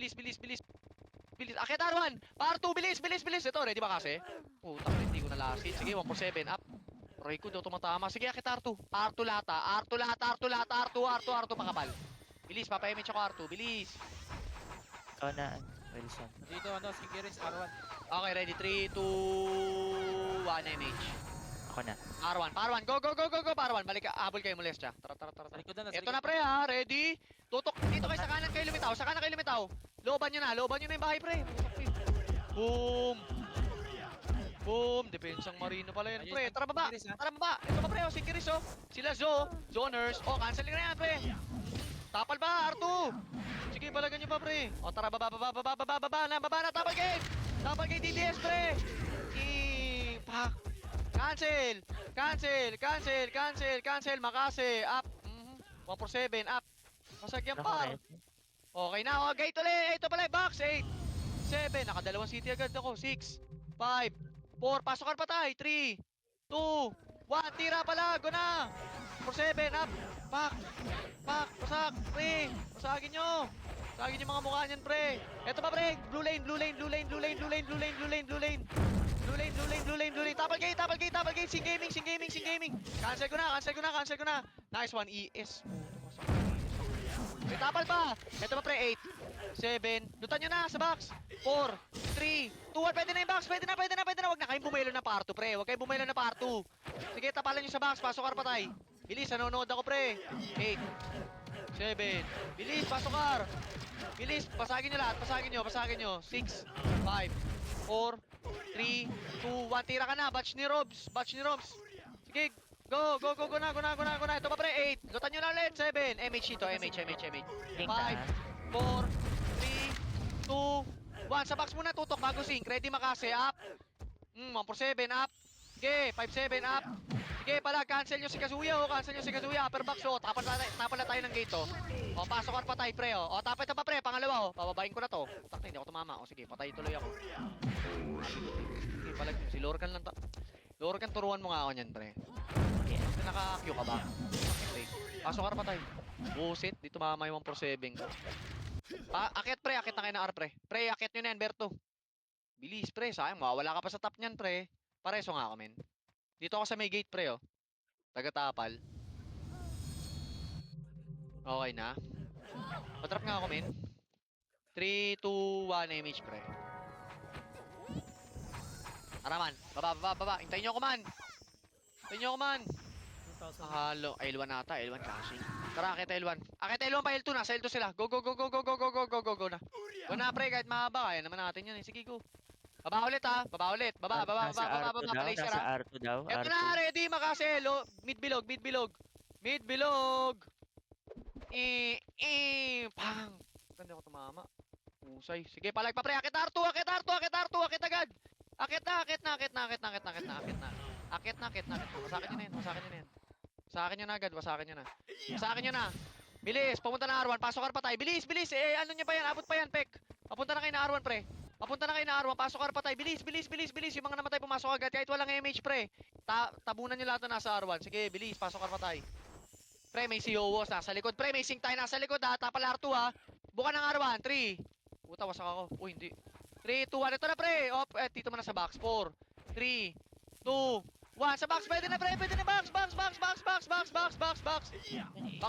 S3: Akit R1. Par 2, bilis. Ito, ready ba kasi? Puta, hindi ko nalasit. Sige, 1 for 7, up. Roy ko daw tumatama. Sige, akit R2. R2 lata. R2 pakapal. Bilis, papa-image ako R2. Bilis.
S4: Ikaw na, Wilson.
S2: Dito, Sigiris, R1.
S3: Okay, ready. 3, 2, 1, MH.
S4: Ako na.
S3: Parwan. Go. Parwan. Balik ka. Habol kayo, Molestia. Tara.
S2: Sa likod na,
S3: Ito na, pre, ha. Ready? Tutok. Dito kayo sa kanan kayo lumitaw. Looban nyo na yung bahay, pre. Boom. Depensang Marino pala yan, pre. Tara baba. Ito pa, pre. Sigiris, oh. Sila Zoners. Cancel na yan, pre. Tapal ba, R2? Sige, balagan nyo pa, pre. Tara, baba na. Tapal gate, DDS, pre. Pak. Cancel. Makasi. Up. 1 for 7. Up. Masagyan
S4: Nako,
S3: par.
S4: ready.
S3: Okay na. Gate ulit. Ito pala. Box. 8. 7. Nakadalawang city agad ako. 6. 5. 4. Pasokan pa tayo. 3. 2. 1. Tira pala. Go na. 4 7. Up. Pak. Pasak. Pre. Pasagin nyo. Pasagin yung mga mukha niyan, pre. Ito pa, pre. Blue lane. Tapal gate. Sing gaming. Cancel ko na. Nice one. ES. May tapal pa. Ito pa, pre. 8. 7. Lutan nyo na sa box. 4. 3. 2. 1. Pwede na yung box. Pwede na. Huwag na kayong bumelo na par 2, pre. Sige, tapalan nyo sa box. Pasok kar patay. Bilis, nanonood ako, pre. 8. 7. Bilis, pasok kar. Bilis, pasagin nyo lahat. Pasagin nyo. 6. 5. 4. 3. 2. 1. Tira ka na. Batch ni Robs. Sige. Go na. Ito pa, pre. 8. Lutan nyo na ulit. 7. MH dito. MH.
S4: Sync
S3: 5,
S4: na.
S3: 4, 3, 2, 1. Sa box muna, tutok bago sync. Ready makasi, up. 1 for 7, up. Sige, 5, 7, up. Sige, palag, cancel nyo si Kazuya, oh. Cancel nyo si Kazuya. Upper box, oh. Tapal na tayo ng gate, oh. O, pasok ka pa tayo, pre, oh. O, tapit na pa, pre. Pangalawa, oh. Pababain ko na to. Takta, hindi ako tumama. O, sige, patay tuloy ako. Sige, palag nyo. Si Lorcan lang Lorcan, turuan mo nga ako niyan, pre. Naka-Q ka ba? Okay. Pasok ka pa tayo. Busit, dito mamay 147 ka. Akit, pre. Akit na kayo ng R, pre. Pre, akit nyo na yan, Berto. Bilis, pre. Sayang, mawawala ka pa sa top niyan, pre. Pareso nga ako, men. Dito ako sa may gate, pre, oh. Taga-tapal. Okay na. Patrap nga ako, men. 3, 2, 1, image, pre. Tara, man. Baba. Hintayin nyo ako, man. Hintayin nyo ako, man.
S5: 2,000.
S3: Halo. L1 ata. L1 kasi. Tara, akit L1. Akit L1 pa, L2 na. Sa L2 sila. Go na. Go na, pre. Kahit mahaba. Kaya naman natin yun, eh. Sige, go. Baba ulit, ha. Baba ulit. Baba. Laser,
S4: Nasa
S3: ha.
S4: R2 daw.
S3: Eto
S4: R2.
S3: na, ready, makase. Mid bilog. Pang. Ganda ko tumama. Usay. Sige, palag pa, pre. Akit R2. Akit agad. Akit na. Wasakin nyo na yan. Wasakin nyo na. Bilis, pumunta na R1. Pasok ka pa tayo. Bilis. Eh, ano nyo pa yan? Abot pa yan, Pek. Papunta na kayo na R1, pre. Pasok ka pa tayo. Bilis. Yung mga namatay pumasok agad. Kahit walang MH, pre. Tabunan nyo lahat na nasa R1. Sige, bilis. Pasok ka pa tayo. Pre, may COWOS nasa likod. Pre, may sync tayo nasa likod, ha. Tapal R2, ha. Buka ng R1. 3. Puta, wasak ako. Uy, hindi. 3, 2, 1. Ito na, pre. Dito mo na sa box. 4, 3, 2, 1. Sa box. Pwede na, pre. Box. Box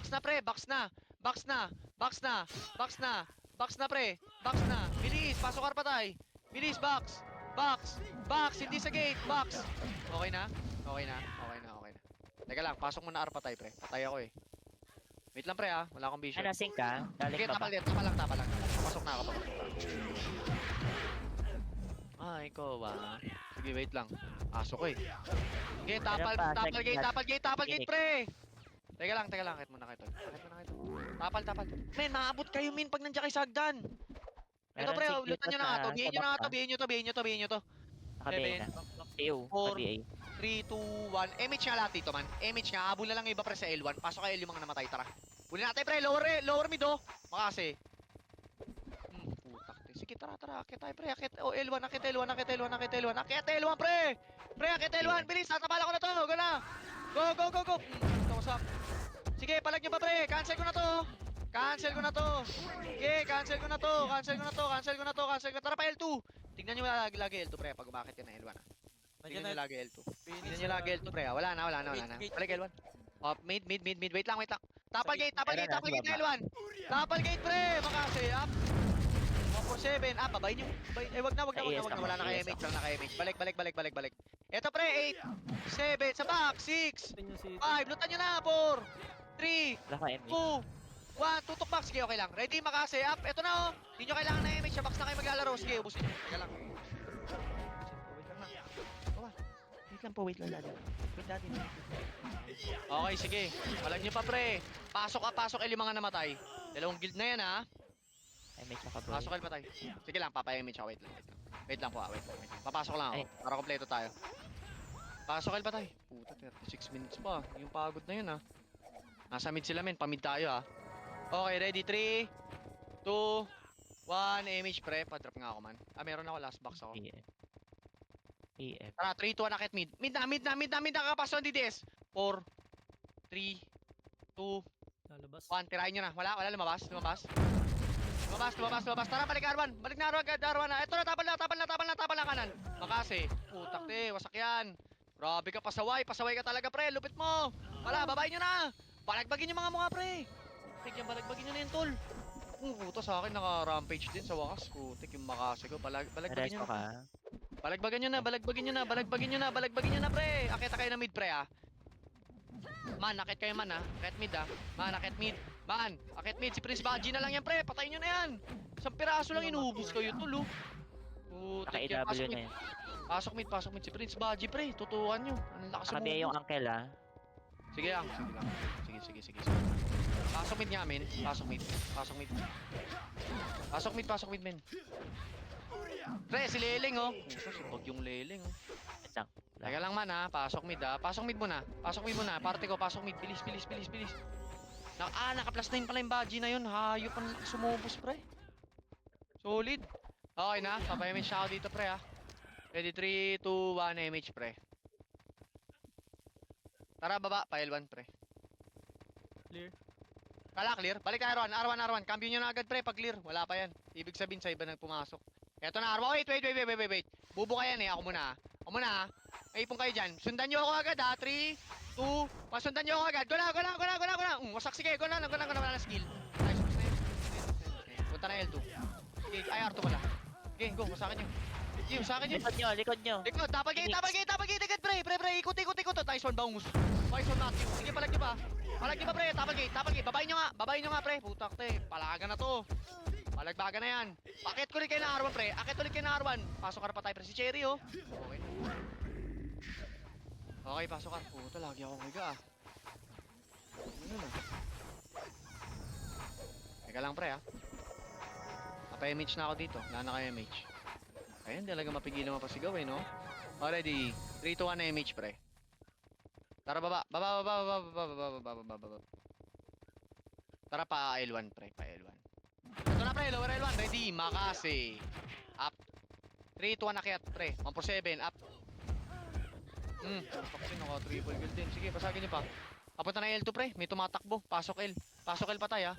S3: na, pre. Box na, pre. Bilis. Pasok ka pa tayo. Bilis, box. Hindi sa gate. Box. Okay na. Teka lang, pasok mo na R pa tayo, pre. Patay ako, eh. Wait lang, pre, ha. Wala akong vision.
S4: Ano, sync ka? Daling
S3: Sige,
S4: pa ba?
S3: tapal lang. Pasok na ako. Ikaw ba? Sige, wait lang. Pasok ko, eh. Sige, tapal gate, pre. Teka lang. Akit muna kayo, tol. Tapal. Men, maabot kayo, min, pag nandiyan kayo sa hagdan. Ito,
S4: Meron
S3: pre,
S4: sync
S3: lutan nyo
S4: dito
S3: na nga
S4: sa-
S3: to.
S4: sa
S3: Bihin nyo
S4: box,
S3: na nga to.
S4: Naka-BA na. AO.
S3: 4,
S4: Naka-BA.
S3: 3, 2, 1. MH nga lahat dito, man. MH nga. Habol na lang yung iba, pre, sa L1. Pasok kayo yung mga namatay. Tara. Huli natin, pre. Lower mid, oh. Makasi. Putak. Sige, tara. Akit tayo, pre. Akit. Oh, L1. Akit L1, pre. Akit L1. Bilis. Tatapala ko na to. Go na. Go. Kausap. Sige, palag nyo pa, pre. Cancel ko na to. Sige, cancel ko na to. Tara pa, L2. Tignan nyo lagi L2, pre. Pag umakit ka na L1, ah. Tignan nyo lagi L2. Pre. Wala na. Balik L1. Mid. Wait lang. Tapal gate na L1. Tapal gate, pre. Makasi. Up. 147. Babayin nyo. Wag na. Wala na kayo MH. Balik. Eto, pre. 8, 7. Sa back. 6,
S5: Ito yung city.
S3: 5. Lutan nyo na. 4, 3,
S4: Wala ka MA.
S3: 2, 1. Tutok box. Sige, okay lang. Ready, makasi. Up. Eto na, oh. Hindi nyo kailangan na MH. Sa box na kayo maglalaro. Sige, ubusin nyo. Teka lang. Wait lang lalo. Okay, sige. Palag nyo pa, pre. Pasok yung mga namatay. Dalawang guild na yan, ha.
S4: MH naka bro.
S3: Pasok pa tayo. Sige lang, papayamit siya. Wait lang po, wait. Papasok lang ako.
S4: Ay.
S3: Para kompleto tayo. Pasok pa tayo. Puta, 36 minutes pa. Yung pagod na yun, ha. Nasa mid sila, men. Pamid tayo, ha. Okay, ready? 3, 2, 1. MH, pre. Padrop nga ako, man. Meron ako. Last box ako.
S4: EF.
S3: Tara, 3, 2, 1, akit mid. Mid na, kakapasok ng DDS. 4, 3, 2,
S5: Lalabas.
S3: 1. Tirahin nyo na. Wala lumabas. Tara, balik R1. Balik na R1 na. Ito na, tapal na kanan. Makasi. Putak, wasak yan. Grabe ka, pasaway ka talaga, pre. Lupit mo. Wala, babayin nyo na. Balagbagin yung mga mukha, pre. Balagbagin nyo na yun, tol. Puta, sa akin naka-rampage din sa wakas. Putik yung Makasi ko. Balagbagin
S4: Resto
S3: nyo na.
S4: ka.
S3: Balagbagin nyo na, pre. Akita kayo na mid, pre, ah. Man, akit kayo, man, ha. Akit mid, ah. Akit mid. Si Prince Baji na lang yan, pre. Patayin nyo na yan. Isang piraso lang inuubos kayo, tol, oh. Putik yan.
S4: Naka-AW na yun.
S3: Pasok mid. Si Prince Baji, pre. Tutukan nyo. Ang lakas sa
S4: Naka-BA yung uncle, ah.
S3: Sige lang. Sige. Pasok mid nga, men. Pasok mid, men. Pre, si Leleng, oh. Puso, si Bag yung Leleng, oh.
S4: Wait lang.
S3: Teka lang man ha, pasok mid ha. Pasok mid muna. Pasok mid muna. Parte ko, pasok mid. Bilis, bilis, bilis, bilis. Naka-plus 9 pala yung Baji na yun. Hayop ang sumubos, pre. Solid. Okay na, papayamage na ako dito, pre ha. Ready, 3, 2, 1, image, pre. Tara, baba, pa L1, pre.
S5: Clear.
S3: Kala, clear. Balik ka, R1, R1, R1. Cambio nyo na agad, pre, pag clear. Wala pa yan. Ibig sabihin sa iba nang pumasok. Eto na, R1. Wait. Bubo ka yan eh, ako muna ha. Ako muna ha. May ipon kayo dyan. Sundan nyo ako agad ha. 3, 2, pasundan nyo ako agad. Go na. Wasak, sige. Go na. Wala na skill. Nice. Punta na L2. Okay, ay, R2 pala. Okay, go. Wasakin nyo. Sige, wasakin nyo.
S4: Likod nyo.
S3: Likod, tapal gate, agad, pre, ikot, nice one, bangus. Nice one, Matthew. Sige, palag nyo pa, pre, tapal gate, babayin nyo nga, pre, putak, te, palaga na to. Palagbaga na yan. Akit ulit kayo ng R1, pre, pasok ka na pa tayo, pre, si Cherry, oh. Okay. Okay, pasok ka. Puta, lagi ako higa, ah. Ano na? Teka lang, pre, ah. Napa-image na ako dito, wala na kayo image. Ayun, talaga mapigilan mo pa sigaw eh, no? Already, 3 to 1 na image, pre. Tara, baba. Tara, pa L1, pre, pa L1. Ito na, pre, lower L1, ready, makasi. Up. 3 to 1 akyat, pre. 1 for 7, up. Paksin ako, triple kill din. Sige, pasagin nyo pa. Papunta na L2, pre, may tumatakbo. Pasok L patay, ah.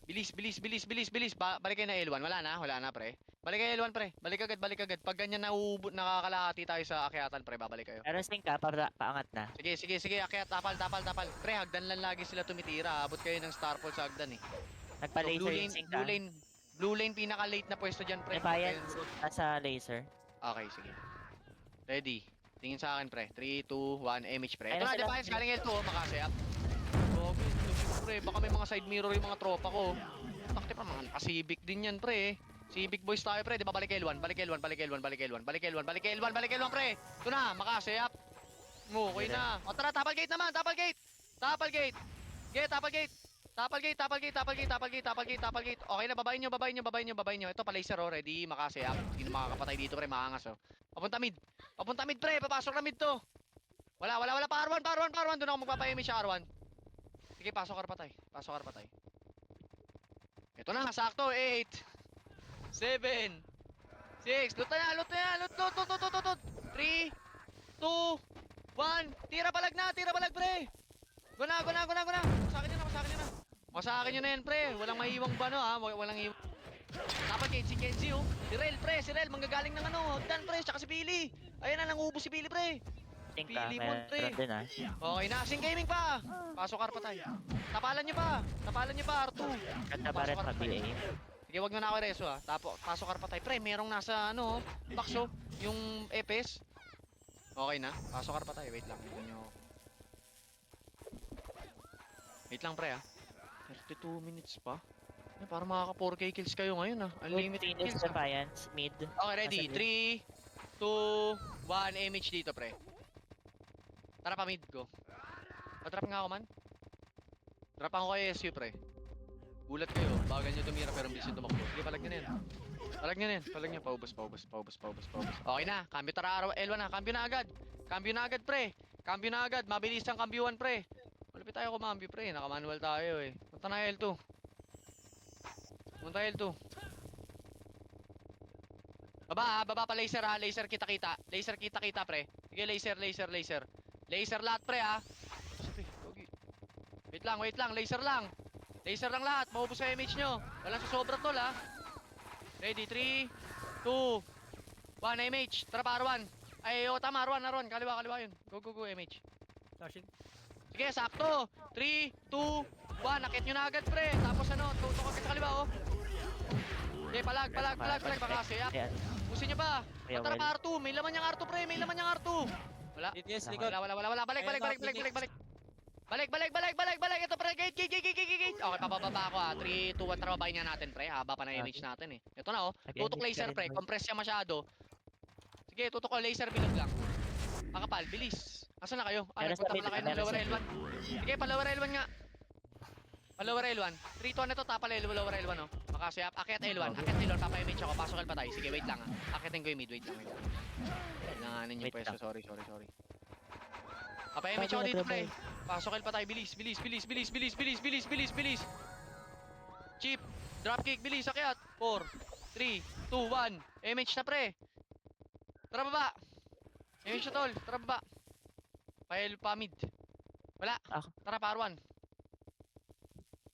S3: Bilis. Balik kayo na L1, wala na, pre. Balik kayo L1, pre. Balik agad. Pag ganyan nakakalahati tayo sa akyatan, pre, babalik kayo.
S4: Pero sing ka, paangat na.
S3: Sige, akyat, tapal. Pre, hagdan lang lagi sila tumitira. Abot kayo ng star pole sa hagdan, eh.
S4: Nagpa-laser yung sing ka.
S3: Blue lane, pinaka-late na pwesto dyan, pre.
S4: Defiant, nasa laser.
S3: Okay, sige. Ready. Tingin sa akin, pre. 3, 2, 1, image, pre. Ito
S4: Ayun
S3: na,
S4: sila.
S3: Defiance, galing L2, makasayap. Okay, pre. Baka may mga side mirror yung mga tropa ko. Takti pa, mga Civic din yan, pre. Civic boys tayo, pre. Di ba, balik L1, pre. Ito na, makasayap. Okay na. O tara, tapal gate naman, tapal gate. Okay na, babayin nyo. Ito, pa-laser, oh. Ready, makasayap. Hindi na makakapatay dito, pre. Maangas, oh. Papunta mid, pre. Papasok na mid to. Wala. Pa R1. Doon ako magpapayami siya, R1. Sige, pasok ka patay. Ito na, sakto. 8, 7, 6. Loot. 3, 2, 1. Tira balag, pre. Go na. Masakin nyo na yan, pre. Walang maiiwang bano, ha. Walang iiwang. Dapat gate si Kenzie, oh. Si Rel, manggagaling ng hagdan, pre. Tsaka si Pili. Ayan na, nangubos si Pili, pre.
S4: Sing ka,
S3: Pili mo, pre.
S4: meron din ah.
S3: Okay na, Sing Gaming pa. Pasok ka patay. Tapalan nyo pa, R2.
S4: Ganda pa rin
S3: Pasok ka
S4: pag BA.
S3: Sige, wag na ako reso, ha. Pasok ka patay. Pre, merong nasa, box, oh. Yung EPS. Okay na, pasok ka patay. Wait lang, Wait lang, pre, ha. 32 minutes pa. Para makaka 4k kills kayo ngayon, ha. Unlimited
S4: Phoenix
S3: kills, ha.
S4: Defiance, mid.
S3: Okay, ready.
S4: Nasa mid.
S3: 3, 2, 1, image dito, pre. Tara pa mid ko. Patrap nga ako, man. Trap ako kay SU, pre. Gulat kayo. Bagal nyo tumira pero bilis nyo tumakbo. Sige, palag nyo na yan. Palag nyo. Paubos. Okay na. Cambio, tara, L1 na. Cambio na agad, pre. Mabilis ang cambyuan, pre. Malapit tayo kumambyo, pre. Naka-manual tayo, eh. Punta na L2. Baba pa laser, ha. Laser kita-kita, pre. Sige, laser. Laser lahat, pre, ha. Wait lang. Laser lang lahat. Maubos sa image nyo. Walang susobra tol, ha. Ready, 3, 2, 1, image. Tara pa, R1. Ay, tama, R1. Kaliwa yun. Go, image.
S5: Flashing.
S3: Sige, sakto. 3, 2, 1. Nakit nyo na agad, pre. Tapos tutok agad sa kaliwa, oh. Okay, palag. Baka siya.
S4: Ayan.
S3: Pusin nyo pa.
S4: Kaya
S3: Tara
S4: well.
S3: pa, R2. May laman niyang R2, pre. Wala.
S2: DTS, likod.
S3: Wala. Balik. Balik. Ito, pre. Gate. Okay, pababa ako, ha. 3, 2, 1. Tara, babayin niya natin, pre. Haba pa na image natin, eh. Ito na, oh. Tutok laser, pre. Compress siya masyado. Sige, tutok ko. Laser bilog lang. Makapal, bilis. Asan na kayo?
S4: Meron
S3: Nagpunta
S4: sa
S3: pala kayo ng
S4: mid,
S3: lower
S4: meron sa
S3: L1. Sige, pa-lower L1 nga. Pa-lower L1. 3 to na to, tapal lower L1, oh. Makasayap. Akyat L1. Papa-image ako. Pasok L patay. Sige, wait lang, ha. Akyatin ko yung mid. Wait lang. Kailanganin yung
S4: Wait
S3: pwesto.
S4: lang.
S3: Sorry. Apa, image ako dito, pre. Pasok kill pa tayo. Bilis. Chip. Dropkick. Bilis. Akyat. 4, 3, 2, 1. Image na, pre. Tara baba. Image na, tol. Tara baba. Pael pa mid. Wala.
S4: Ako.
S3: Tara, pa R1.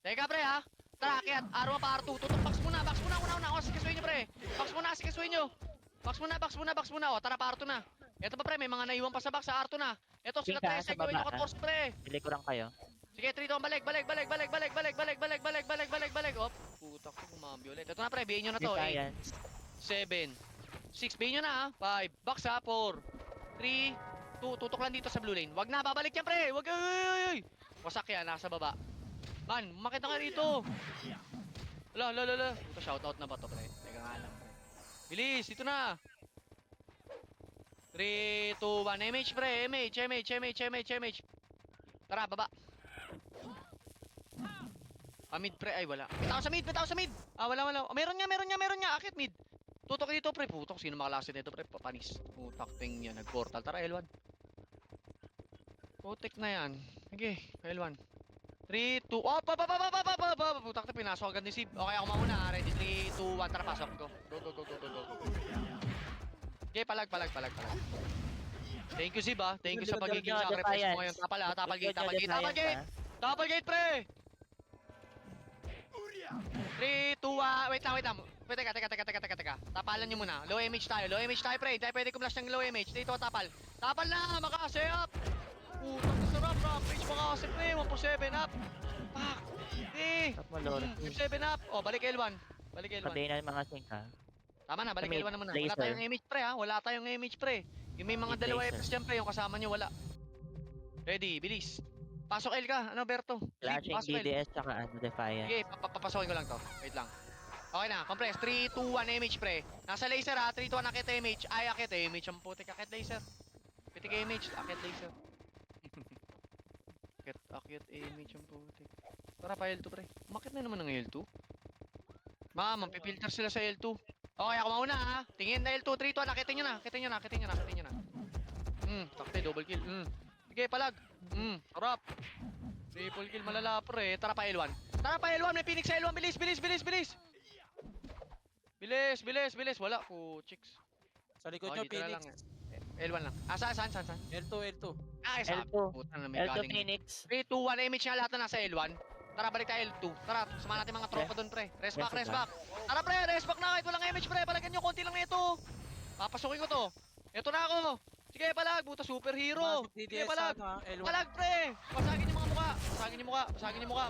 S3: Teka, pre, ha. Tara, akyat. R1 pa R2. Tutok. Box muna. Una. O, sikasuin nyo, pre. Sikasuin nyo. Box muna. O, tara, pa R2 na. Ito pa, pre. May mga naiwan pa sa box. Sa R2 na. Ito, sila,
S4: King ka,
S3: pre.
S4: sa
S3: Gawin nyo
S4: baba,
S3: 14, pre.
S4: Pili ko lang kayo.
S3: Sige, 3, 2, balik. Op, putak ko, kumambi ulit. Ito na, pre. Bihin nyo na to. 8,
S4: Science.
S3: 7, 6. Bihin nyo na, ha. 5. Box, ha. 4, 3, 2. Tutok lang dito sa blue lane. Wag na, babalik yan, pre. Wag, ay. Wasak yan, nasa baba. Man, makita nga rito. Ala. Puta, shoutout na ba to, pre? Teka nga lang, pre. Bilis, dito na. 3, 2, 1. MH, pre. MH. Tara, baba. Mid, pre. Ay, wala. Bitaw sa mid. Wala. Meron nga. Akit mid. Tutok dito, pre. Putok. Sino makalasin nito, pre? Papanis. Putak, ting yan. Nag-portal. Tara, L1. Putik na yan. Sige, L1. 3, 2, oh, putak na, pinasok agad ni Sib. Okay, ako mauna. Ready, 3, 2, 1, tara, pasok. Go. Okay, palag. Thank you, Sib, ah. Thank you sa pagiging sacrifice mo ngayon. Tapal gate, pre! 3, 2, 1, wait lang. Teka. Tapalan nyo muna. Low image tayo, pre. Hindi tayo pwede kumlash ng low image. Dito, tapal. Tapal na, makakasay up! Putang na sarap, rampage, makakasay, pre. 1 for 7 up. Fuck!
S4: Top mo, Lord.
S3: 7 up. Oh, balik L1.
S4: Patayin na yung mga sink, ha?
S3: Tama na, balik
S4: May
S3: L1 na muna. Wala
S4: laser.
S3: tayong image, pre, ha? Wala tayong image, pre. Yung may mga
S4: May
S3: dalawa
S4: laser.
S3: FS dyan, pre. Yung kasama nyo, wala. Ready, bilis. Pasok L ka. Ano, Berto?
S4: Flashing
S3: Pasok L.
S4: DDS tsaka Defiant.
S3: Sige, papasokin ko lang to. Wait lang. Okay na, compress. 3, 2, 1, image, pre. Nasa laser, ha? 3, 2, 1, akit image. Ay, akit image. Ang putik, akit laser. Pitik image, akit laser. Akit image, ang putik. Tara pa L2, pre. Umakit na naman ng L2. Ma'am, pipilter sila sa L2. Okay, ako mauna, ha? Tingin na L2, 3, 2, 1. Akitin nyo na. Takte, double kill. Sige, palag. Sarap. Triple kill, malala, pre. Tara pa L1. May Phoenix sa L1. Bilis. Wala po, chicks.
S2: Sa likod
S3: Oh,
S2: nyo,
S3: dito na
S2: Phoenix.
S3: lang. L1 lang. Saan?
S2: L2.
S3: Ay, sa
S4: L2.
S3: puta na may
S4: L2
S3: galing.
S4: Phoenix.
S3: 3, 2, 1. Image nga lahat na nasa L1. Tara, balik tayo L2. Tara, samahan natin mga tropa doon, pre. Rest back. Tara, pre. Rest back na. Kahit walang image, pre. Balagan nyo. Konti lang na ito. Papasukin ko to. Ito na ako. Sige, palag. Buta superhero. Sige, palag.
S2: L1.
S3: Palag, pre! Pasagin yung mga mukha!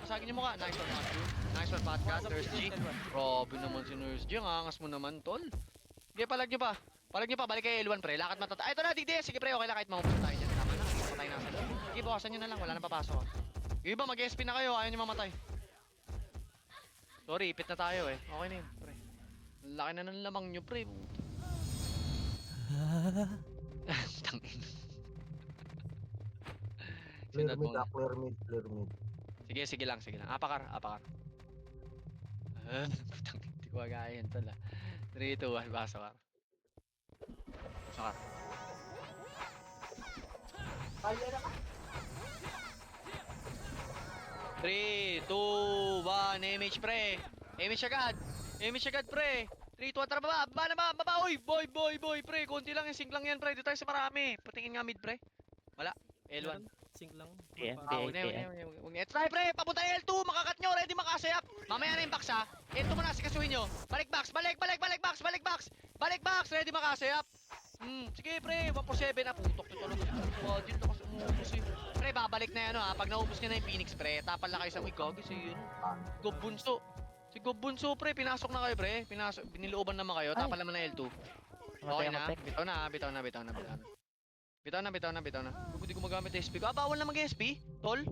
S3: Pasagin yung mukha! Nice one, Patcat. Nurse G. Grabe naman si Nurse G. Ang angas mo naman, tol. Sige, palag nyo pa. Balik kayo L1, pre. Lakad matata. Ay, ito na, DDS. Sige, pre. Okay lang kahit mamupos tayo dyan. Tama na. Hindi patay na sa loob. Sige, bukasan nyo na lang. Wala nang papasok. Yung iba, mag-SP na kayo. Ayaw nyo mamatay. Sorry, ipit na tayo eh. Okay na yun, pre. Laki na ng lamang nyo, pre. Tangin.
S6: Clear
S3: Sinad
S6: mid,
S3: mo.
S6: clear mid.
S3: Sige lang. Apakar. Putang, hindi ko kagayan tol ah. 3, 2, 1, basakar. 3, 2, 1, image, pre. Image agad, pre. 3, 2, 1, tara baba. Uy, boy, pre. Konti lang, sync lang yan, pre. Dito tayo sa marami. Patingin nga mid, pre. Wala. L1.
S5: Sync lang.
S4: TM,
S3: Huwag na. Try, pre. Papunta L2. Makakat nyo. Ready makasayap. Mamaya na yung box, ha. L2 muna. Sikasuin nyo. Balik box. Balik box. Ready makasayap. Sige, pre. 1 for 7 na. Putok nyo talaga. Dito kasi umubos eh. Pre, babalik na yan, ha. Pag naubos nyo na yung Phoenix, pre. Tapal na kayo sa... Uy, gagi sa yun. Gob Bunso, pre. Pinasok na kayo, pre. Binilooban naman kayo. Tapal naman na L2. Okay na. Bitaw na. Huwag di ko magamit SP ko. Bawal na mag-SP? Tol?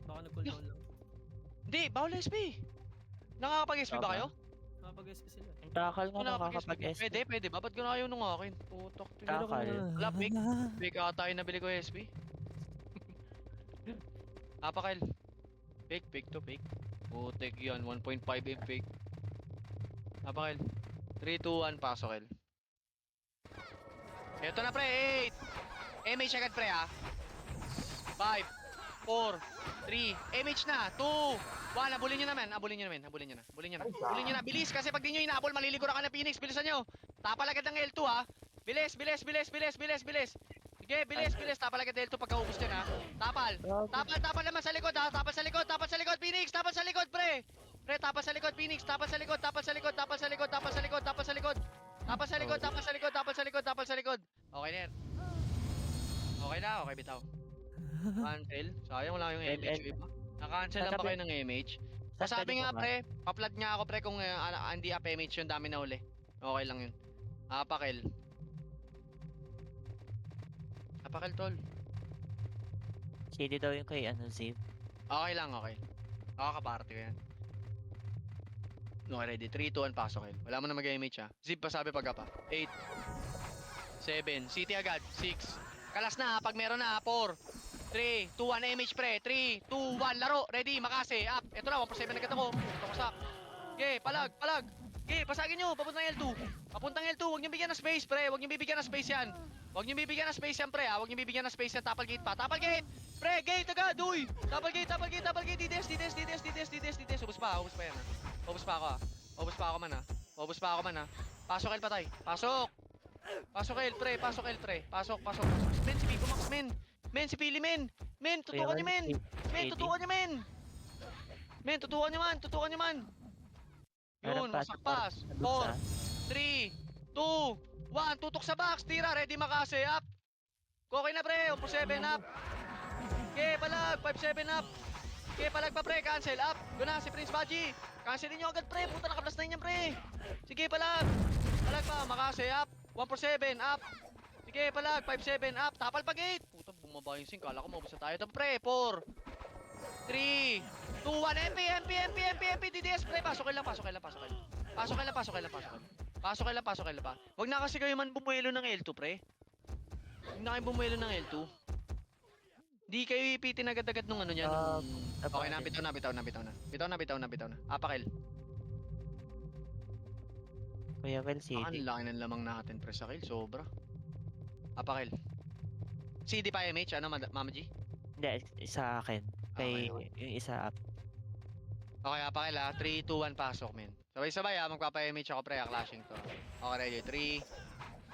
S5: Baka nag-cooldown lang.
S3: Hindi, bawal SP. Nakakapag-SP ba kayo?
S5: Nakapag-SP sila.
S4: Ang takal nga
S3: Nakakapag-SP.
S4: nakakapag-SP.
S3: Pwede ba? Ba't ko na ayaw nung akin? Putok.
S4: Takal.
S3: Wala, fake ata yung nabili ko SP. Apakail. Fake to fake. Putik yun, 1.5 M fake. Apakail. 3, 2, 1, pasok, El. Ito na pre, 8. MH agad pre ha. 5, 4, 3, MH na. 2, 1. Abulin nyo naman. Abulin nyo na. Bilis kasi pag di nyo inabol, maliligo na ka ng Phoenix. Bilisan nyo. Tapal agad ng L2 ha. Bilis. Sige, bilis. Tapal agad ng L2 pagkaubos dyan ha. Tapal naman sa likod ha. Tapal sa likod, Phoenix. Tapal sa likod pre. Pre, tapal sa likod, Phoenix. Tapal sa likod. Okay na yan. Okay bitaw. Cancel. Sayang wala yung MH yung iba. Na-cancel lang ba kayo ng MH? Sabi nga pre, pa-flood nga ako pre kung hindi up MH yung dami na uli. Okay lang yun. Apakil tol.
S4: Shady daw yung kay Zip.
S3: Okay lang, okay. Nakakaparty ko yan. Okay, ready. 3, 2, 1, pasok kayo. Wala mo na mag-MH ha. Zip pa sabi pagka pa. 8, 7, city agad. 6, kalas na ha, pag meron na ha. 4, 3, 2, 1, MH pre. 3, 2, 1, laro. Ready, makase, up. Ito na, 1 7 agad ako. Ito ko sak. Okay, palag. Okay, pasagin nyo, papuntang L2. Huwag nyo bigyan ng space pre. Huwag nyo bibigyan ng space yan pre ha. Tapal gate pa. Pre, gate agad, uy. Tapal gate. DDS. Ubus pa yan ha. Ubus pa ako man ha. Pasok L patay. Pasok L pre. Pasok. Men, si Pico Max, men. Men, si Pili, men. Men, tutukan nyo, men. Tutukan nyo, man. Yun, wasak pass. 4, 3, 2, 1. Tutok sa box. Tira, ready makase. Up. Okay na pre. 7 up. Okay, palag. 5-7 up. Okay, palag pa pre. Cancel. Up. Doon na si Prince Baji. Cancelin nyo agad pre. Puta, naka-plus 9 yan pre. Sige, palag. Palag pa. Makase. Up. 1-7. Up. Sige, palag. 5-7 up. Tapal pa gate. Puta, bumaba yung sync. Kala ko mabasa tayo. Ito pre. 4, 3, 2, 1. MP. DDS pre. Pasok lang. Pasok lang pa. Wag na kasi kayo man bumuelo ng L2 pre. Wag na kayo bumuelo ng L2. Di kayo ipitin agad-agad nung ano niya. Okay na, bitaw na. Apakil.
S4: Kuya Well,
S3: Ang
S4: City.
S3: laki ng lamang natin pre sa kill, sobra. Apakil. CD pa MH, ano Mama G?
S4: Hindi, sa akin. Kay
S3: Okay.
S4: yung isa up.
S3: Okay, apakil ha. 3, 2, 1, pasok men. Sabay-sabay ha, magpapa-MH ako pre, clashing to. Okay, ready. 3,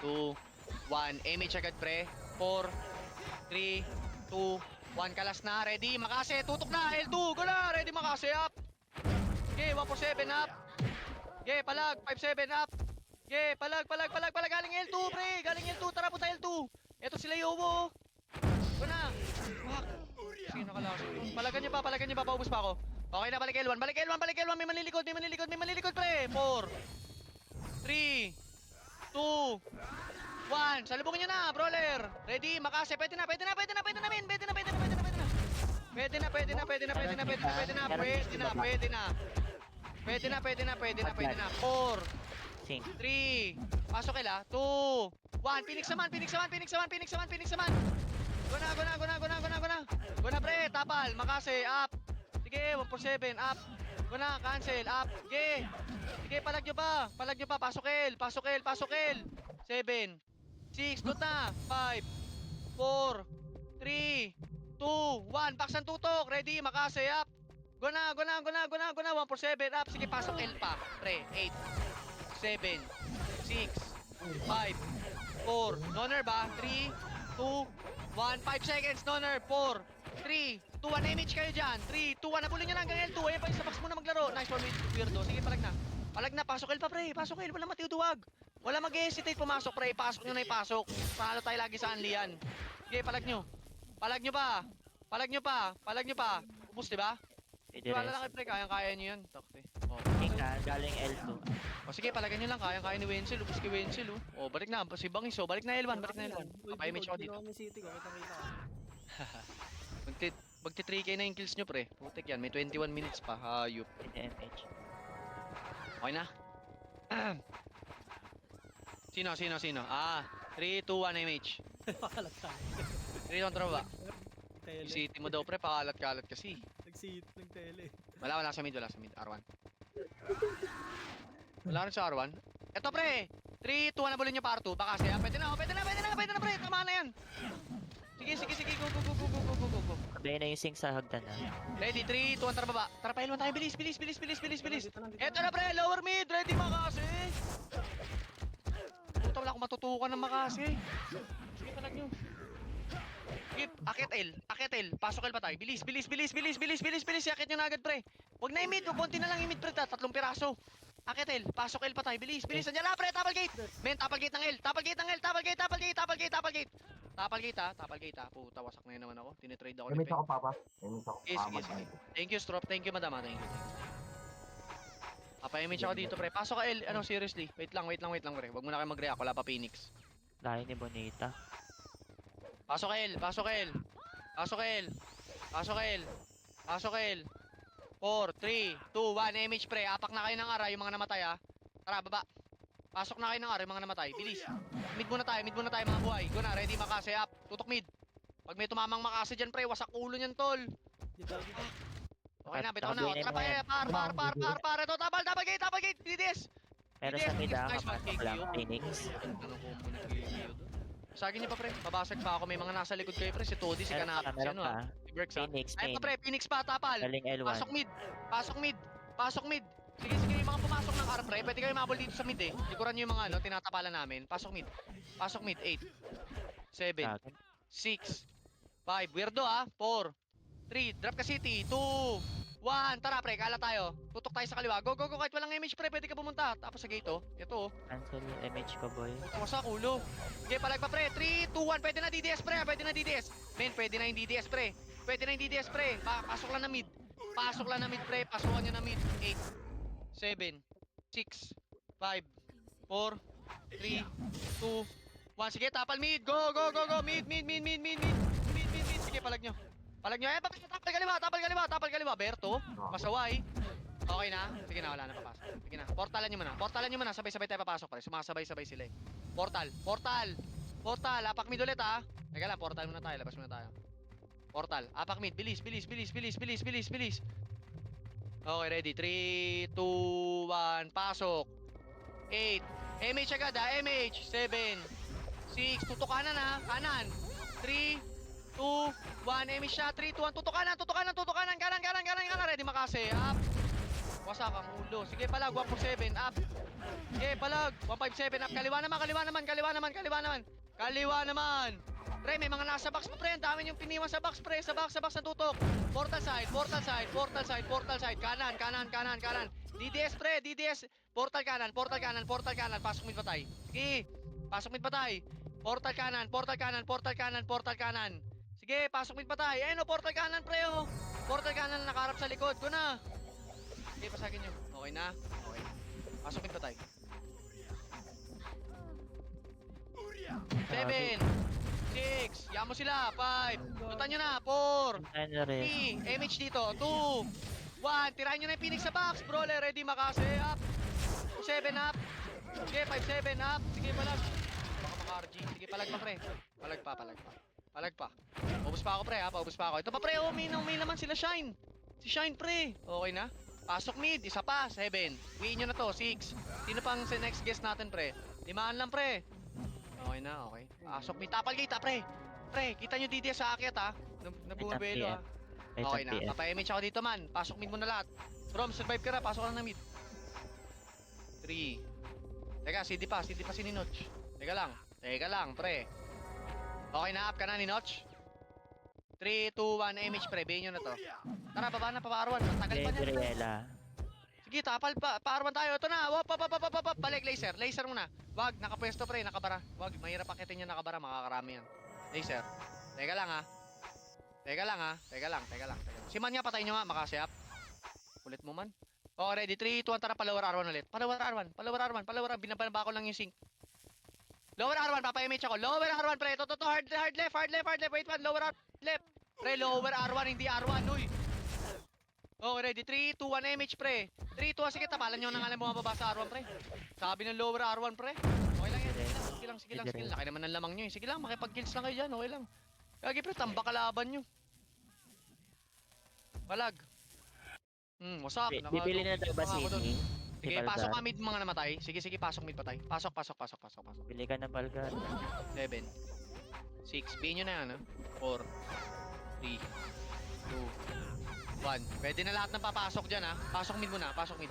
S3: 2, 1. MH agad pre. 4, 3, 2, 1. Kalas na, ready. Makase, tutok na. L2, go na. Ready makase, up. Okay, 1-7 up. Okay, palag. 5-7 up. Okay, palag. Galing L2 pre. Tara punta L2. Eto sila Yowo. Go na. Fuck. Sige, nakalakas. Palagan niyo pa. Paubos pa ako. Okay na, balik L1. May malilikod pre. 4, 3, 2, 1. Salubungin nyo na, brawler. Ready, makase. Pwede na, men. Pwede na. 4,
S4: Sing.
S3: 3, pasok kila. 2, 1. Phoenix naman. Go na pre, tapal, makase, up. Sige, 1-7, up. Go na, cancel, up. Sige, palag nyo pa. Pasok L. 7, 6, dot na. 5, 4, 3, 2, 1. Baksan tutok, ready, makase, up. Go na. 1-7, up. Sige, pasok L pa. Pre, 8, 7, 6, 5, 4. Noner ba? 3, 2, 1. 5 seconds, Noner. 4, 3, 2, 1. MH kayo dyan. 3, 2, 1. Nabulin nyo na hanggang L2. Ayan pa yung sa box muna maglaro. Nice one, weirdo. Sige, palag na. Pasok L pa, pre. Wala matiuduwag. Wala mag-hesitate pumasok, pre. Pasok nyo na ipasok. Panalo tayo lagi sa Anlian. Sige, palag nyo pa. Ubus, diba? Wala lang kayo, pre. Kaya nyo yun. Takte.
S4: King galing L2.
S3: O sige, palagan nyo lang. Kaya ni Wenzel. Ubus kay Wenzel, oh. Balik na. Si Bangis, oh. Balik na L1. Papay-image ako dito.
S5: Kami City ko, kita.
S3: Magti 3k na yung kills nyo, pre. Putik yan. May 21 minutes pa. Hayop.
S4: MH.
S3: Okay na? Sino? 3, 2, 1, MH.
S5: Pakalat tayo.
S3: 3 control ba?
S5: Tele.
S3: City mo daw, pre. Pakalat-kalat kasi.
S5: Nag-tele.
S3: Wala sa mid. R1. Wala rin sa R1. Eto, pre. 3, 2, 1 na bulin nyo par 2. Baka siya. Pwede na, pre. Tama na yan. Sige. Go.
S4: Sabay na yung sing sa hagdan na.
S3: Ready, 3, 2, 1, tara baba. Tara, pailwan tayo. Bilis. Eto na, pre. Lower mid. Ready, Makasi. Puta, wala akong matutukan ng Makasi. Sige, talag nyo. Sige, akit L. Pasok L pa tayo. Bilis. Akit nyo na agad, pre. Huwag na i-mid. Konti na lang i-mid, pre. 3 piraso. Akit L. Pasok L pa tayo. Bilis. Nandiyan na, pre. Tapal gate. Men, tapal gate ng L. Tapal gate ha. Puta, wasak na yun naman ako. Tinitrade ako ni
S6: Limit
S3: Pen.
S6: ako, Papa. Limit ako.
S3: Sige. Thank you, Strop. Thank you, madam. Thank you. Papayamage ako dito, pre. Pasok ka, L. Ano, seriously. Wait lang, pre. Huwag mo na kayo mag-react. Wala pa Phoenix.
S4: Lahi ni Bonita.
S3: Pasok ka, L. 4, 3, 2, 1. Image, pre. Apak na kayo ng ara, yung mga namatay, ha. Tara, baba. Pasok na kayo ng ara, yung mga namatay. Bilis. Mid muna tayo, mga buhay. Go na, ready, Makasi, up. Tutok mid. Pag may tumamang Makasi dyan, pre, wasak ulo niyan, tol.
S5: Dito.
S3: Okay na, bitaw na. Tara pa, par. Ito, tapal gate. DDS.
S4: Pero
S3: Yes,
S4: sa mid ah,
S3: nice one,
S4: kapasok
S3: thank
S4: lang.
S3: you.
S4: Phoenix.
S3: Anong combo ng Gilio doon? Sagin niyo pa, pre. Babasag pa ako. May mga nasa likod kayo, pre. Si Todi, si Kanap, si
S4: Meron
S3: ano,
S4: pa.
S3: si Berks, ha.
S4: Phoenix,
S3: Ay,
S4: main.
S3: pa, pre. Phoenix pa, tapal.
S4: Galing L1.
S3: Pasok mid. Sige, yung mga pumasok ng arm, pre. Pwede kayo mabol dito sa mid, eh. Likuran niyo yung mga, ano, tinatapalan namin. Pasok mid. 8. 7.
S4: Akin.
S3: 6. 5. Weirdo, ha. 4. 3. Drop ka city. 2. 1. Tara, pre. Kala tayo. Tutok tayo sa kaliwa. Go. Kahit walang image, pre. Pwede ka pumunta. Tapos sa gate, oh. Ito, oh.
S4: Cancel yung image ko, boy.
S3: Puta sa ulo. Okay, palag pa, pre. 3, 2, 1. Pwede na DDS, pre. Men, pwede na yung DDS, pre. Pasok lang na mid, pre. Pasukan nyo na mid. 8, 7, 6, 5, 4, 3, 2, 1. Sige, tapal mid. Go. Mid. Sige, palag nyo. Tapal kaliwa. Berto. Masaway. Okay na? Sige na, wala na papasok. Sige na, portalan nyo muna. Sabay-sabay tayo papasok, pre. Sumasabay-sabay sila, eh. Portal. Apak mid ulit, ha. Teka lang, portal muna tayo. Labas muna tayo. Portal. Apak mid. Bilis. Okay, ready. 3, 2, 1. Pasok. 8. MH agad, ha. MH. 7. 6. Tutok kanan, ha. Kanan. 3, 2, 1. MH siya. 3, 2, 1. Tutok kanan. Kanan. Ready, Makasi. Up. Wasak ang ulo. Sige, palag. 147. Up. Sige, palag. 157. Up. Kaliwa naman. Pre, may mga nasa box pa, pre. Ang dami yung piniwan sa box, pre. Sa box na tutok. Portal side. Kanan. DDS, pre. Portal kanan. Pasok mid patay. Sige. Pasok mid patay. Portal kanan. Sige, pasok mid patay. Ayun, oh, portal kanan, pre, oh. Portal kanan nakaharap sa likod. Go na. Sige, pasagin nyo. Okay na. Okay. Pasok mid patay. 7, 6, yamo sila. 5, tutan nyo na. 4,
S4: Ano rin.
S3: 3, MH dito. 2, 1, tirahin nyo na yung Phoenix sa box. Brawler, ready, Makasi. Up. 7 up. Sige, 5-7 up. Sige, palag. Baka maka-RG. Sige, palag pa, pre. Palag pa. Paubos pa ako, pre, ha. Ito pa, pre. Oh, may laman sila, Shine. Si Shine, pre. Okay na. Pasok mid. Isa pa. 7. Wiin nyo na to. 6. Sino pang next guest natin, pre? 5 lang, pre. Okay na, okay. Pasok mid. Tapal gate, ha, pre. Pre, kita nyo DDS sa akyat, ha. Nabumabelo, ha. Okay na. Papa-image ako dito, man. Pasok mid muna lahat. Brom, survive ka na. Pasok lang na mid. 3. Teka, CD pa si Ninoch. Teka lang, pre. Okay na, up ka na, Ninoch. 3, 2, 1, image, pre. Bayin nyo na to. Tara, baba na, papa-arwan. Tagal pa niyan, pre.
S4: Gabriela.
S3: Sige, tapal pa. Pa-arwan tayo. Ito na. Wop. Balik, laser. Laser muna. Wag, nakapwesto, pre. Nakabara. Wag, mahirap akitin yan nakabara. Makakarami yan. Laser. Teka lang, ha. Si Man nga, patayin nyo nga. Makasi up. Kulit mo, man. Okay, ready. 3, 2, 1. Tara, palawar arwan ulit. Palawar arwan. Binabanaba ko lang yung sync. Lower arwan, papa-image ako. Lower arwan, pre. Ito. Hard left. Wait, man. Lower arwan. Left. Pre, lower arwan, hindi arwan. Uy. Okay, ready. 3, 2, 1, image, pre. 3, 2, 1. Sige, tapalan nyo na nga lang bumababa sa arwan, pre. Sabi ng lower arwan, pre. Okay lang yan. Sige lang. Laki naman ng lamang nyo, eh. Sige lang, makipag-kills lang kayo dyan. Okay lang. Kagi, pre, tambak kalaban nyo. Palag. Wasak.
S4: Bibili na daw ba
S3: Nakadugtong ako dun.
S4: Sini?
S3: Sige,
S4: Balgar.
S3: pasok ka mid mga namatay. Sige, sige, pasok mid patay. Pasok.
S4: Bili ka ng Balgar.
S3: 7, 6, bihin nyo na yan, ha? 4, 3, 2, 1. Pwede na lahat ng papasok dyan, ha? Pasok mid muna, pasok mid.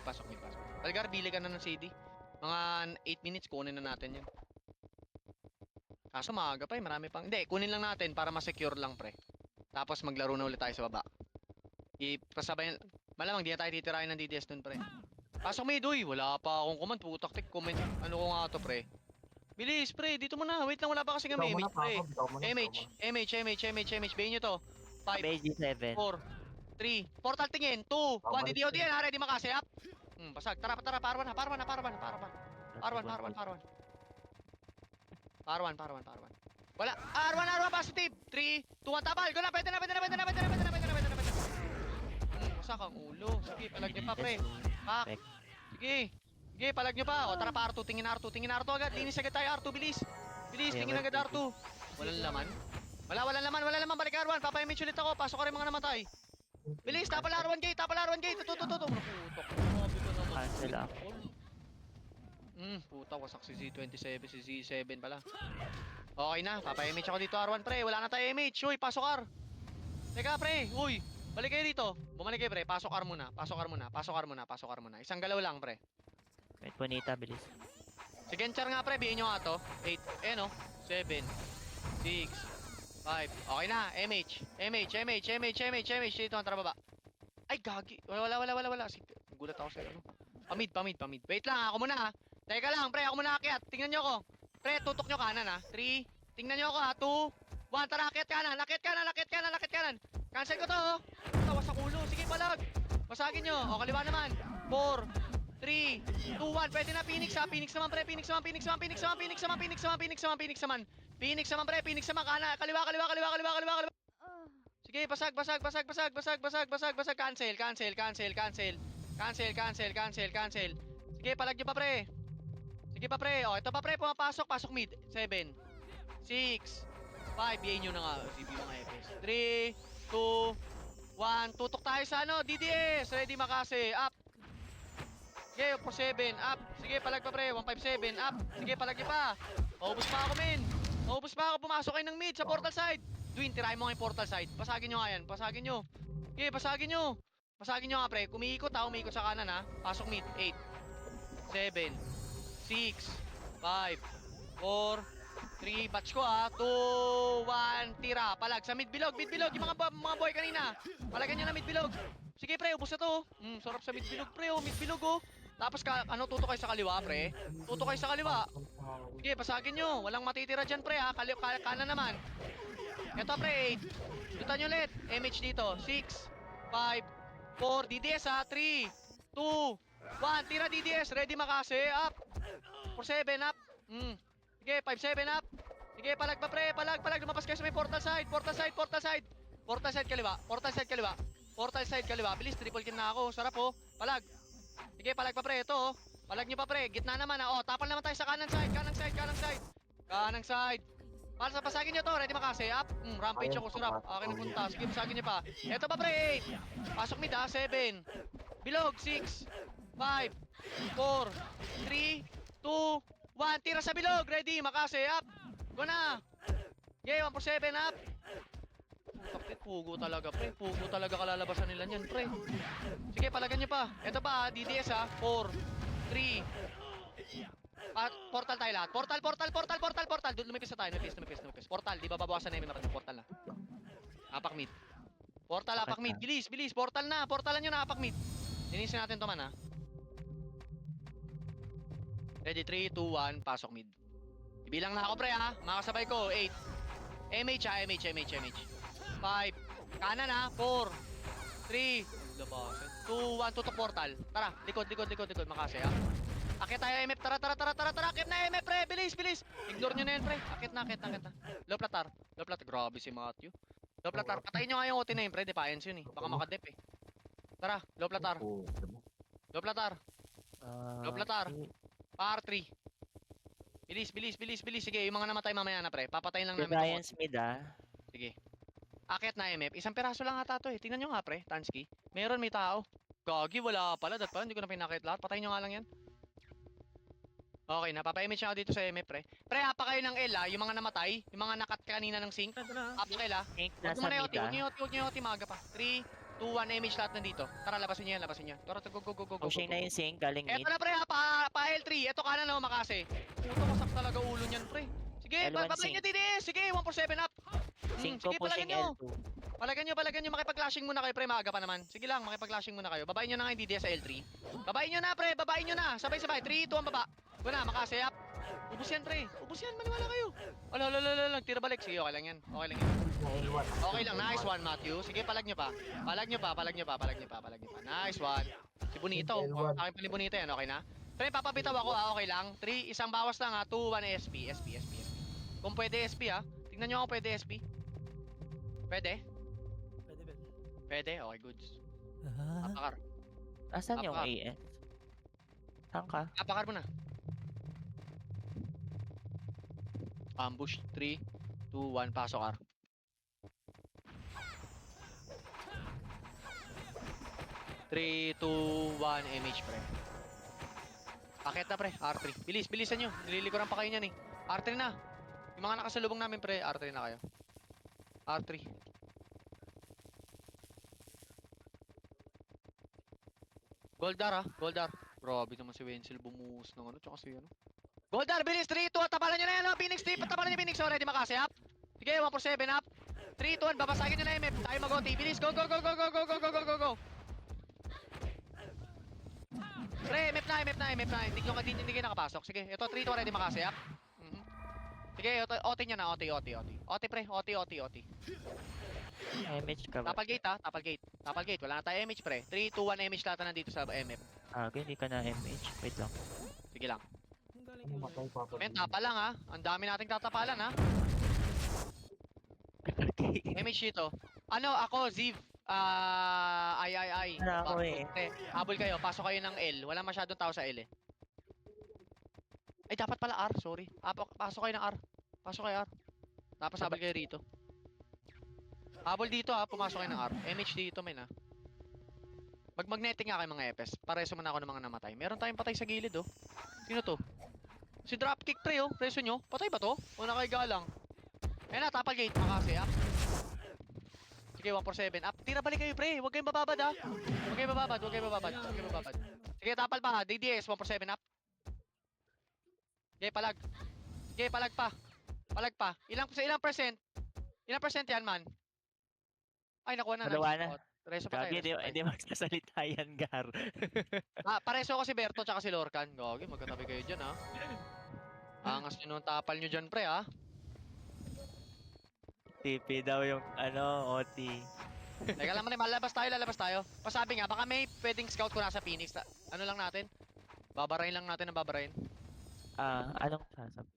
S3: Balgar, bili ka na ng CD. Mga 8 minutes, kunin na natin yan. Kaso maaga pa marami pang... Hindi, kunin lang natin para ma-secure lang, pre. Tapos maglaro na ulit tayo sa baba. Ipasabay... Malamang di na tayo titirahin ng DDS dun, pre. Pasok mid, uy! Wala pa akong command. Putak, comment. Ano ko nga to, pre? Bilis, pre. Dito muna. Wait lang, wala pa kasi kami image, pre. MH. Bayin nyo to. 5,
S4: Beji 7.
S3: 4, 3. Portal tingin. 2, 1. DDOD yan, ha? Ready makasi, up? Basag. Tara, parwan. Wala. R1 positive. 3, 2, 1. Tapal. Go na. Pwede na. Wasak ang ulo. Sige, palag nyo pa, pre. Pak. Sige. Sige, palag nyo pa. O, tara pa, R2. Tingin R2 agad. Linis agad tayo, R2. Bilis. Tingin agad R2. Walang laman. Wala laman. Balik R1. Papayimage ulit ako. Pasok ko rin mga namatay. Bilis. Tapal R1 gate. Tuto. Putok.
S4: Cancel ako.
S3: Puta, wasak si Z27, si Z7 pala. Okay na, papa-image ako dito R1 pre, wala na tayo image. Uy, pasok R. Teka pre, uy, balik kayo dito. Bumalik kayo pre, pasok R muna. Isang galaw lang pre.
S4: Wait, Bonita, bilis.
S3: Si Genchar nga pre, bihin nyo nga to. 8, no? 7, 6, 5. Okay na, MH. Dito, tara baba. Ay, gagi. Wala. Gulat ako sa ano. Pamid. Wait lang, ako muna ha. Teka lang, pre, ako muna akyat. Tingnan nyo ako. Pre, tutok nyo kanan ha. 3, tingnan nyo ako ha. 2, 1, tara, akyat kanan. Cancel ko to, oh. Tawa sa kulo. Sige, palag. Basagin nyo. O, kaliwa naman. 4, 3, 2, 1. Pwede na, Phoenix ha. Phoenix naman, pre. Phoenix naman. Kaliwa. Sige, basag. Cancel. Sige, palag nyo pa, pre. O, ito pa, pre. Pasok mid. 7, 6, 5. Yain nyo na nga. CB mga FS. 3, 2, 1. Tutok tayo sa ano. DDS. Ready makasi. Up. Sige, for 7. Up. Sige, palag pa, pre. 157. Up. Sige, palag nyo pa. Maubos pa ako, men. Pumasok kayo ng mid sa portal side. Dwin, tirahin mo nga yung portal side. Pasagin nyo nga yan. Sige, pasagin nyo nga, pre. Umiikot sa kanan, ha. Pasok mid. 8, 7, 6, 5, 4, 3, batch ko ha. 2, 1, tira. Palag sa mid bilog. Yung mga boy kanina. Palagan nyo na mid bilog. Sige, pre, ubos na to. Sarap sa mid bilog, pre. Mid bilog, oh. Tapos, tuto kayo sa kaliwa, pre. Sige, pasagin nyo. Walang matitira dyan, pre, ha. Kanan naman. Ito, pre, 8. Dutan nyo ulit. MH dito. 6, 5, 4, DDS ha. 3, 2, 1, tira DDS. Ready makasi. Up. 4-7, up. Sige, 5-7, up. Sige, palag pa, pre. Palag. Lumabas kayo sa may portal side. Portal side kaliwa. Bilis, triple kill na ako. Sarap, oh. Palag. Sige, palag pa, pre. Ito, oh. Palag nyo pa, pre. Gitna naman, ha. Oh, tapal naman tayo sa kanang side. Pasagin nyo to. Ready makasi. Up. Rampage ako. Sarap. Akin na punta. Sige, pasagin nyo pa. Ito pa, pre. 8. Pasok mid, ha. 7. Bilog. 6, 5, 4, 3, 2, 1. Tira sa bilog. Ready. Makasi. Up. Go na. Okay, 1-7. Up. Pugo talaga, pre. Pugo talaga kalalabasan nila niyan, pre. Sige, palagan nyo pa. Ito pa, DDS ha. 4, 3. Portal tayo lahat. Portal. Doon lumipis na tayo. Lumipis. Portal. Di ba babawasan na yung portal na. Apak mid. Portal, apak mid. Bilis. Portalan nyo na, apak mid. Linisin natin to man, ha. Ready, 3, 2, 1. Pasok mid. Ibilang na ako, pre, ha. Makasabay ko. 8. MH, ha. MH. 5. Kanan, ha. 4, 3. Labasan. 2, 1. Tutok portal. Tara. Likod. Makasi, ha. Akit tayo, MF. Tara. Akit na, MF, pre. Bilis. Ignore nyo na yan, pre. Akit na. Low platar. Grabe si Matthew. Low platar. Patayin nyo nga yung OT na yun, pre. Defiance yun, eh. Baka makadep, eh. Tara. Low platar. Par 3. Bilis. Sige, yung mga namatay mamaya na, pre. Papatayin lang namin.
S4: Giants mid, ah.
S3: Sige. Akit na MF. Isang peraso lang ata to, eh. Tingnan nyo nga, pre. Tansky. May tao. Gagi, wala pala. Dat pala, hindi ko na pinakit lahat. Patayin nyo nga lang yan. Okay, napapa-image na ako dito sa MF, pre. Pre, hapa kayo ng L, yung mga namatay. Yung mga nakat kanina ng sync.
S5: Ito na.
S3: Hapa kayo,
S4: Ink
S3: Huwag
S4: nasa
S3: mo na
S4: mid
S3: yoti, huwag
S4: ah.
S3: nyo yoti, huwag nyo yoti, maga pa. 3, 2, 1, image lahat nandito. Tara, labasin nyo yan, labasin nyo. Tara, go, go, go, go, go,
S4: Pushing
S3: go,
S4: na
S3: go.
S4: yung sink, galing mid.
S3: Eto na pre ha, pa L3. Eto kanan na makase. Puto, wasak talaga ulo niyan pre. Sige,
S4: L1
S3: babay nyo
S4: sync.
S3: DDS. Sige, 147 up.
S4: Sink
S3: Sige,
S4: ko pushing
S3: palagyan nyo.
S4: L2.
S3: Palagyan nyo, makipag-clashing muna kayo pre, maaga pa naman. Sige lang, makipag-clashing muna kayo. Babayin nyo na kayo DDS sa L3. Babayin nyo na pre, babayin nyo na. Sabay-sabay, 3, 2, ang baba. Wala, makase up. Ubus yan pre, ubus yan, maniwala kayo. Ala, tira balik. Sige, okay lang yan. Okay lang yan. Okay lang, nice one Matthew. Sige, palag nyo pa. Palag nyo pa. Nice one. Si Bonito. Akin pa ni Bonito yan, okay na? Pre, papabitaw ako okay lang. 3, isang bawas lang 2, 1 SP. Kung pwede SP tingnan nyo kung pwede SP. Pwede?
S5: Pwede, pwede.
S3: Pwede? Okay, goods.
S5: Ah,
S3: Apakar.
S4: Asan yung
S3: Apa.
S4: AS? Saan ka?
S3: Apakar mo na. Ambush, 3, 2, 1, pasok R. Three, 2, 1, MH pre. Akit na pre, R3. Bilisan nyo. Nililikuran pa kayo niyan eh. R3 na. Yung mga nakasalubong namin pre, R3 na kayo. R3. Goldar. Grabe naman si Wenzel bumuhos ng ano, tsaka si ano. Goldar, bilis! 3, 2, tapalan nyo na yan, Phoenix, 3, tapalan nyo Phoenix, ready makasi, up. Sige, 147, up. 3, 2, 1, babasagin nyo na MF, tayo mag-OT, bilis, go! Pre, MF na, hindi kayo nakapasok. Sige, ito, 3, 2, ready makasi, up. Sige, OT nyo na, OT. OT pre, OT.
S4: MH ka ba?
S3: Tapal gate, wala na tayo MH pre. 3, 2, 1, MH lahat na nandito sa MF.
S4: Hindi ka na MH. Wait lang.
S3: Sige lang.
S5: ang galing yun.
S3: Men, tapa lang ang dami nating tatapalan MH dito. Ano, ako, Ziv. Ay.
S4: Wala ako eh.
S3: Habol kayo, pasok kayo ng L. Wala masyadong tao sa L eh. Ay, dapat pala R, sorry. Pasok kayo ng R. Tapos habol kayo rito. Habol dito pumasok kayo ng R. MH dito, men Mag-magnetic nga kayo mga EPS. Pareso mo na ako ng mga namatay. Meron tayong patay sa gilid Sino to? Si dropkick pre Preso nyo. Patay ba to? O nakaiga lang? Ayun na, tapal gate. Makasi up. Sige, 147 up. Tira balik kayo pre. Huwag kayong bababad Huwag kayong bababad. Sige, tapal pa DDS, 147 up. Sige, palag pa. Ilang percent? Ilang percent yan, man? Ay, nakuha na.
S4: Dalawa na.
S3: Reso pa tayo.
S4: Gagi, hindi magsasalita yan, Gar.
S3: Pareso ko si Berto tsaka si Lorcan. Gagi, magkatabi kayo dyan, Angas nyo nung tapal nyo dyan, pre,
S4: TP daw yung, OT.
S3: Teka lang, lalabas tayo. Pasabi nga, baka may pwedeng scout ko nasa Phoenix. Ano lang natin? Babarain lang natin ang babarain.
S4: Anong sasab?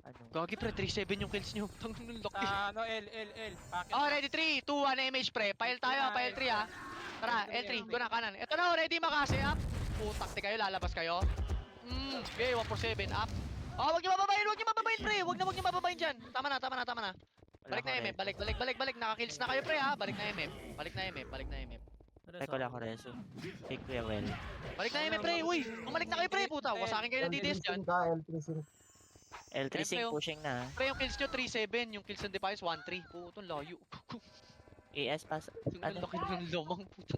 S4: Ano?
S3: Gagi, pre, 3-7 yung kills nyo. Tangan ng lock.
S2: Sa L. Packet.
S3: Oh, ready, 3, 2, 1, MH, pre. Pile tayo, pile 3, Tara, L3, go na kanan. Ito na, ready makasi, up. Putak, kayo, lalabas kayo. Okay, 147, up. Oh, wag niyo mababayin, pre. Wag niyo mababayin dyan. Tama na. Balik na MF, balik. Nakakills na kayo, pre, Balik na MF.
S4: Teka lang ako, Reso. Take Kuya Well.
S3: Balik na MF, pre. Uy, bumalik na kayo, pre. Puta, wasakin kayo ng DDS dyan.
S4: L3
S3: Siyempre,
S4: sync pushing na.
S3: Pre, yung kills nyo, 3-7. Yung kills ng Defiance, 1-3. Putong layo.
S4: AS pass.
S3: Ang laki ng lomang, puta.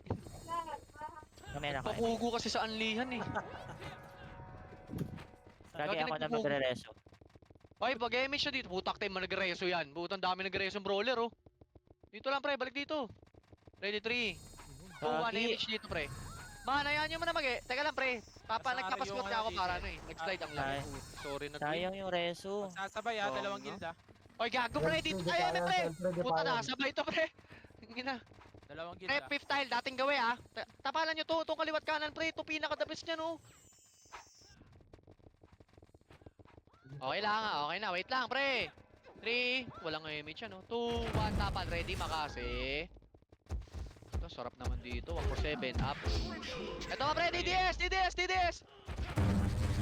S4: Kamera ko.
S3: Pakugo kasi sa anlihan,
S4: Gagi ako na magre-reso.
S3: Ay, pag-image siya dito. Putak tayo, nagreso yan. Putang dami nagreso yung brawler, Dito lang, pre. Balik dito. Ready, 3. 2, 1,
S4: Gagi.
S3: image dito, pre. Man, hayaan nyo muna Teka lang, pre. Nagpapaspot ka ako para nag-slide ang lang. Sorry na to.
S4: Sayang yung reso.
S2: Sasabay dalawang guild
S3: Oy, gago, pre. Dito tayo, pre. Puta na, sabay to, pre. Ina.
S2: Dalawang guild
S3: Pre, fifth tile, dating gawi, Tapalan nyo to, itong kaliwat kanan, pre. Ito pinaka-the-best niya, Okay na. Wait lang, pre. 3, walang image, 2, 1, tapal. Ready, makasi. Ito, sarap naman dito. 147, up. Ito, pre, DDS.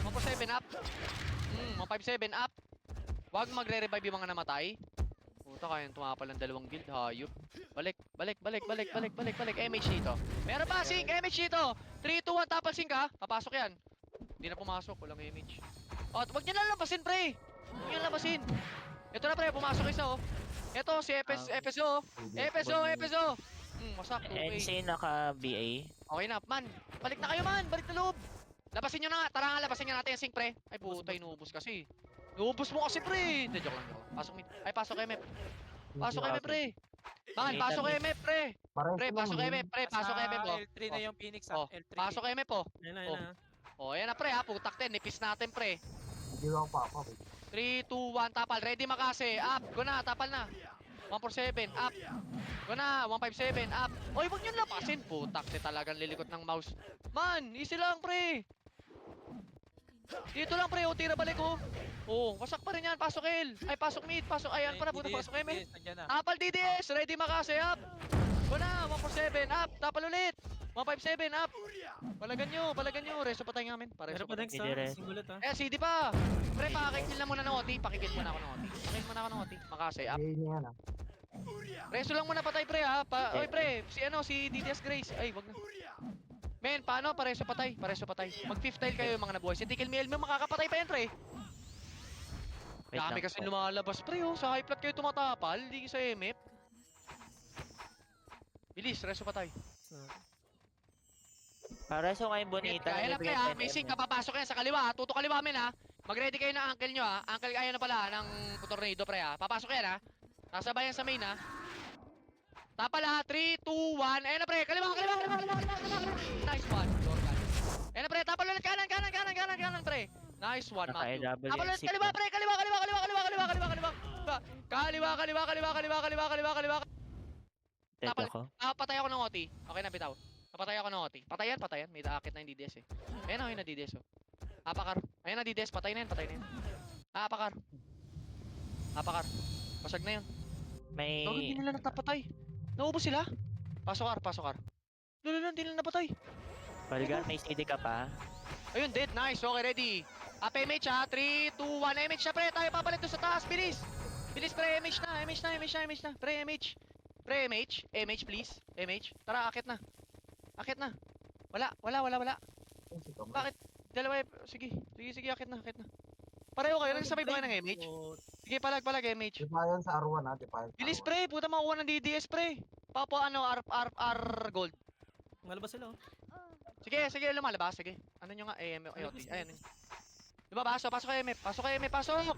S3: 147, up. 157, up. Huwag magre-revive yung mga namatay. Puta, kayang tumapal ng dalawang guild, hayop. Balik. Balik. MH dito. Meron pa, Sink! MH dito! 3, 2, 1, tapal Sink ha. Papasok yan. Hindi na pumasok, walang MH. O, wag niyo na labasin, pre! Huwag niyo na labasin. Ito na, pre, pumasok isa, oh. Ito, si FSO, oh. FSO! Wasak, 2A.
S4: NC naka-BA.
S3: Okay na, man. Balik na kayo, man. Balik na loob. Labasin nyo na nga. Tara nga, labasin nyo natin yung Sink, pre. Ay, puta, inuubos kasi. Inuubos mo kasi, pre. Hindi, joke lang. Pasok mid. Ay, pasok MF. Pasok MF, pre. Man, pasok MF, pre. Pre, pasok MF, pre. Pasok MF, oh.
S2: L3 na yung Phoenix
S3: Oh,
S2: L3.
S3: pasok MF, oh.
S5: Yan na,
S3: Oh.
S5: yan na.
S3: Oh, ayan na, pre, ha. Putak din. Nipis natin, pre.
S6: Hindi ako papa.
S3: 3, 2, 1, tapal. Ready makase. Up. Go na, tapal na. 147, up. Go na, 157, up. Oy, wag nyo lapasin. Putak, si talagang lilikot ng mouse. Man, easy lang, pre. Dito lang, pre. O, tira balik, oh. Oh, wasak pa rin yan. Pasok L. Ay, pasok mid. Pasok, ayan pa na. Puta, pasok M.
S2: Nandiyan na.
S3: Tapal DDS. Ready makase, up. Go na, 147, up. Tapal ulit. 157, up. Palagan nyo. Reso pa tayo ngamin.
S5: Pero pa next
S4: Hindi
S5: ha.
S4: rin.
S5: Singulat ha.
S3: Eh, CD pa. Pre, pakakikil na muna ng OT. Pakikil muna ako ng OT. Pakikil muna ako ng OT. Makase, up.
S6: Ayun niya na.
S3: Reso lang muna patay, pre, ha. Oy, pre, si DDS Grace. Ay, wag na. Men, paano? Pareso patay. Mag-fifth tile kayo yung mga nabuhay. Si Tikil Miel mo makakapatay pa yan, pre.
S4: Wait
S3: Dami
S4: lang
S3: kasi
S4: po.
S3: lumalabas, pre, oh. Sa high plat kayo tumatapal, hindi sa MF. Bilis, reso patay.
S4: Para sa kayong bonita.
S3: Kaya na, pre, ha. May sink, kapapasok yan sa kaliwa, ha. Tuto kaliwa, men, ha. Mag-ready kayo ng uncle nyo, ha. Uncle, ayan na pala, ng tornado, pre, ha. Papasok yan, ha. Nasabayan sa main, ha. Tapal, ha. 3, 2, 1. Ayan na, pre. Kaliwa. Nice one, Jordan. Ayan na, pre. Tapal ulit. Kanan, pre. Nice one, Matthew.
S4: Naka-AW
S3: Tapal ulit.
S4: NC
S3: Kaliwa,
S4: ko.
S3: pre. Kaliwa. Kaliwa.
S4: Tet
S3: Tapal.
S4: ako.
S3: Patay ako ng OT. Okay na, bitaw. Napatay ako ng OT. Patayan. May daakit na yung DDS, eh. Ayan na, DDS, oh. Apakar. Ayan na, DDS. Patay na yan. Apakar. Pasag na yun.
S4: May...
S3: Bakit hindi nila natapatay? Naubos sila? Pasok kar. Lalo, hindi nila napatay.
S4: Balgar, may CD ka pa.
S3: Ayun, dead. Nice. Okay, ready. Up MH, ha. 3, 2, 1. MH na, pre. Tayo papalit doon sa taas. Bilis, pre. MH na. Pre, MH, please. MH. Tara, akit na. Wala. Bakit? Dalawa, sige, akit na. Pareho kayo, nagsabay ba kayo ng MH? Sige, palag, MH.
S6: Defiance sa R1 ha. Defiance.
S3: Bilis, pre. Puta, makuha ng DDS, pre. Papo, R gold.
S5: Malabas sila oh.
S3: Sige, lumalabas. Sige. Ano nyo nga? AOT. Ayan. Lumabas. Pasok kayo, MF.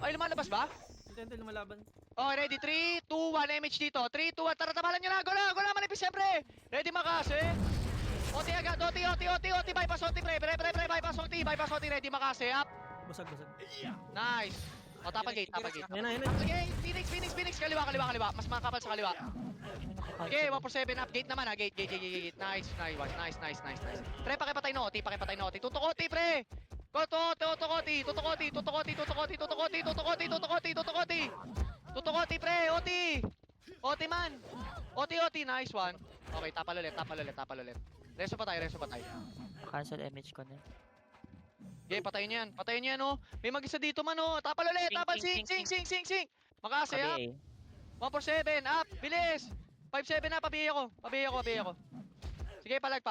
S3: Ay, lumalabas ba?
S5: Hindi lumalaban.
S3: Okay, ready. 3, 2, 1. MH dito. 3, 2, 1. Tara, tabalan nyo na. Go na. Manipis, siyempre. Ready, makase. OT agad. OT. Bypass OT, pre. Bypass OT. Ready, makase. Up.
S5: Basag.
S3: Nice. O, tapal gate.
S5: Yan na.
S3: Tapal gate. Phoenix. Kaliwa. Mas makapal sa kaliwa. Okay, 147 up. Gate naman, ha. Gate. Nice. Pre, pakipatay no OT. Tutok OT, pre. Tutok OT, pre. OT, man. OT. Nice one. Okay, tapal ulit. Reso pa tayo.
S4: Cancel image ko na.
S3: Okay, patayin niyan, oh. May mag-isa dito man, oh. Tapal ulit. Sing. Makase, up.
S4: Okay.
S3: 147, up. Bilis. 57 na, pabihay ako. Sige, palag.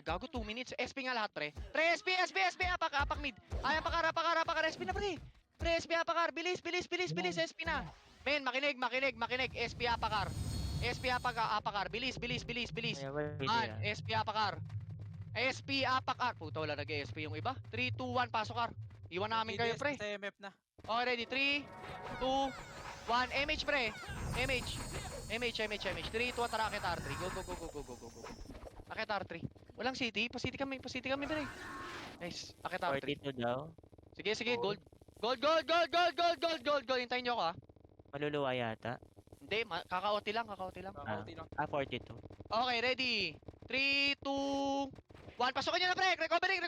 S3: Gago, 2 minutes. SP nga lahat, pre. Pre, SP. Apak mid. Ay, apakar. SP na, pre. Pre, SP apakar. Bilis. SP na. Men, makinig. SP apakar. Bilis.
S4: Ay, wala,
S3: Man,
S4: ah.
S3: SP apakar. Puta, wala nag-SP yung iba. 3, 2, 1, pasok kar. Iwan namin kayo, pre.
S2: Sa MF na.
S3: Okay, ready. 3, 2, 1. MH, pre. MH. 3, 2, 1. Tara, akit R3. Go. Akit R3. Walang city. Pa-city kami, pre. Nice. Akit R3.
S4: 42 daw.
S3: Sige. Gold. Hintayin nyo ako, ha.
S4: Maluluwa yata.
S3: Hindi, kaka-OT lang.
S2: Kakauti lang.
S4: 42.
S3: Okay, ready. 3, 2, 1. Pasukin nyo na, pre. Recovering.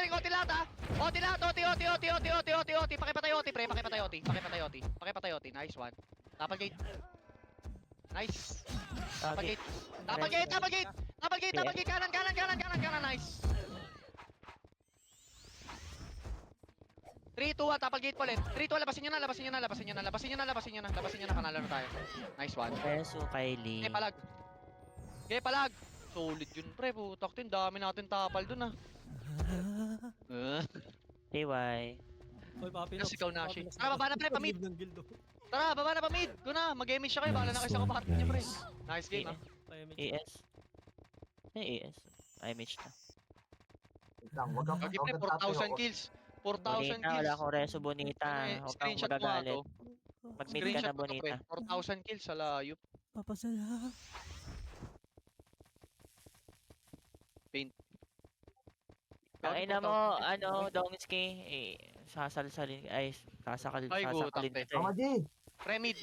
S3: OT lahat, ha. OT. Pakipatay OT, pre. Pakipatay OT. Nice one. Tapal gate. Nice. Tapal gate. Kanan. Nice. 3, 2, 1. Tapal gate po ulit. 3, 2, labasin nyo na. Panalo na tayo. Nice one.
S4: Peso, Kylie.
S3: Palag. Okay, palag. Solid yun, pre. Putak tin, dami natin tapal dun, ah.
S4: TY.
S5: Oy, Papi
S3: Tapos
S5: Nox.
S3: ikaw, Nashi.
S5: Papi Nox
S3: Tara, baba na, pre, pamid.
S5: Pag-leave ng guild, oh.
S3: Tara, baba na, pamid. Go na, mag-MH siya kayo. Bahala na kayo sa kapatid niyo, pre. Nice game, ah.
S5: Tahimik.
S4: ES. ES. IMH na.
S6: Wait lang, wag kang
S3: Gagi,
S6: wag
S3: pre,
S6: kang tatayo.
S3: 4,000 kills. 4,000
S4: Bonita,
S3: kills.
S4: wala akong reso Bonita.
S3: Ano eh,
S4: Huwag kang
S3: screenshot mo nga
S4: magagalit.
S3: to.
S4: Mag-mid ka
S3: Screenshot
S4: na
S3: mo to, pre.
S4: Bonita.
S3: 4,000 kills sa layup.
S5: Papasala.
S3: Paint.
S4: Ang
S3: Gagi,
S4: ina
S3: 4,000
S4: mo,
S3: kills.
S4: ano, Domsky, sasalsalin,
S3: Ay, gutang,
S4: sasakalin
S3: te.
S4: kita eh.
S6: Mama G!
S3: Pre, mid.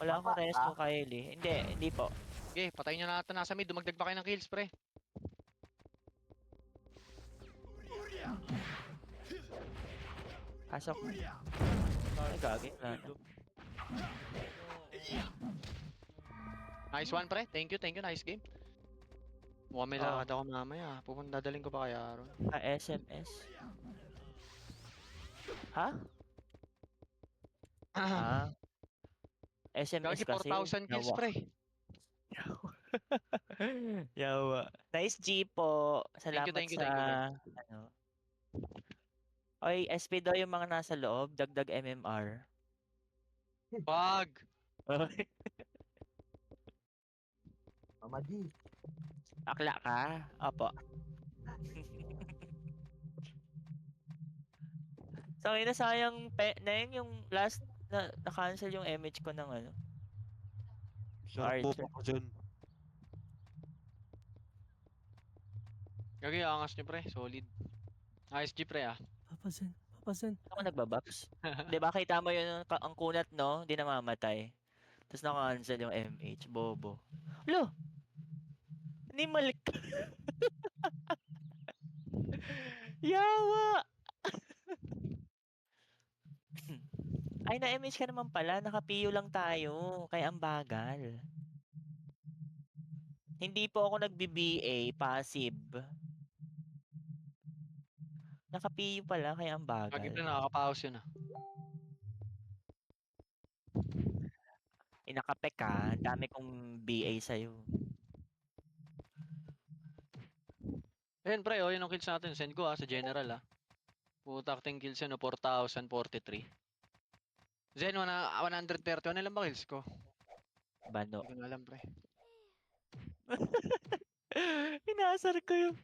S4: Wala akong
S6: Baba,
S4: resto Kyle eh. Hindi po.
S3: Okay, patayin nyo na natin nasa mid. Dumagdag pa kayo ng kills, pre.
S4: Pasok. Ay, gagi. Wala na.
S3: Nice one, pre. Thank you. Nice game. Mukhang may lakad ako mamaya. Pupunta, dadaling ko pa kaya ron.
S4: SMS. Ha? Ah. SMS
S3: Gagi,
S4: kasi.
S3: 4,000 kills,
S4: Yawa.
S3: pre.
S4: Yawa. Nice G po. Salamat
S3: Thank you,
S4: sa
S3: bro.
S4: ano. Oy, SP daw yung mga nasa loob, dagdag MMR.
S3: Wag.
S6: Mama G!
S4: Akla ka? Opo. So, yun na sayang na yun yung last na-cancel yung image ko ng ano.
S2: Sarap po
S4: Archer.
S2: ako dyan.
S3: Gagi, angas nyo, pre. Solid. Nice G, pre, ah.
S5: Papasen.
S4: Ako nagbabox. Di ba kita mo yun ang kunat no? Di namamatay. Tapos na-cancel yung MH. Bobo. Lo! Animal ka. Yawa! Ay, na-MH ka naman pala. Nakapiyo lang tayo. Kaya ang bagal. Hindi po ako nagbi-BA. Passive. Nakapiyo pala. Kaya ang
S3: Gagi, pre,
S4: bagal.
S3: nakaka-pause yun, ah.
S4: Inakapek ka. Ang dami kong BA sa'yo.
S3: Ayun, pre, oh, yun ang kills natin. Send ko, ah, sa general, ah. Putak ting kills yun, oh, 4,043. Zen, 130. Ano lang ba kills ko?
S4: Bano.
S3: Hindi ko na alam, pre.
S4: Inasar ko yung...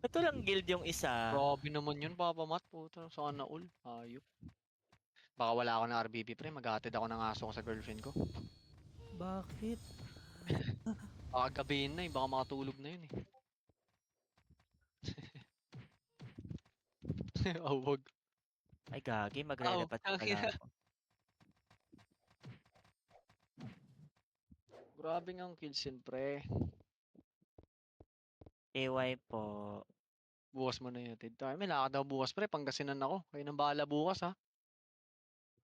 S4: Ito lang guild yung isa.
S3: Grabe naman yun, Papa Matt. Puta, sana all. Ayop. Baka wala ako ng RBB, pre. Maghatid ako ng aso ko sa girlfriend ko.
S5: Bakit?
S3: Baka gabihin na, eh. Baka makatulog na yun, eh. Awag.
S4: Ay gagi, magre-repat
S3: Aw,
S4: pala ako.
S3: Grabe nga ang kills yun, pre.
S4: AY po.
S3: Bukas mo na yun, Tid. Ay, may lakad daw bukas, pre. Pangasinan ako. Kayo nang bahala bukas, ha.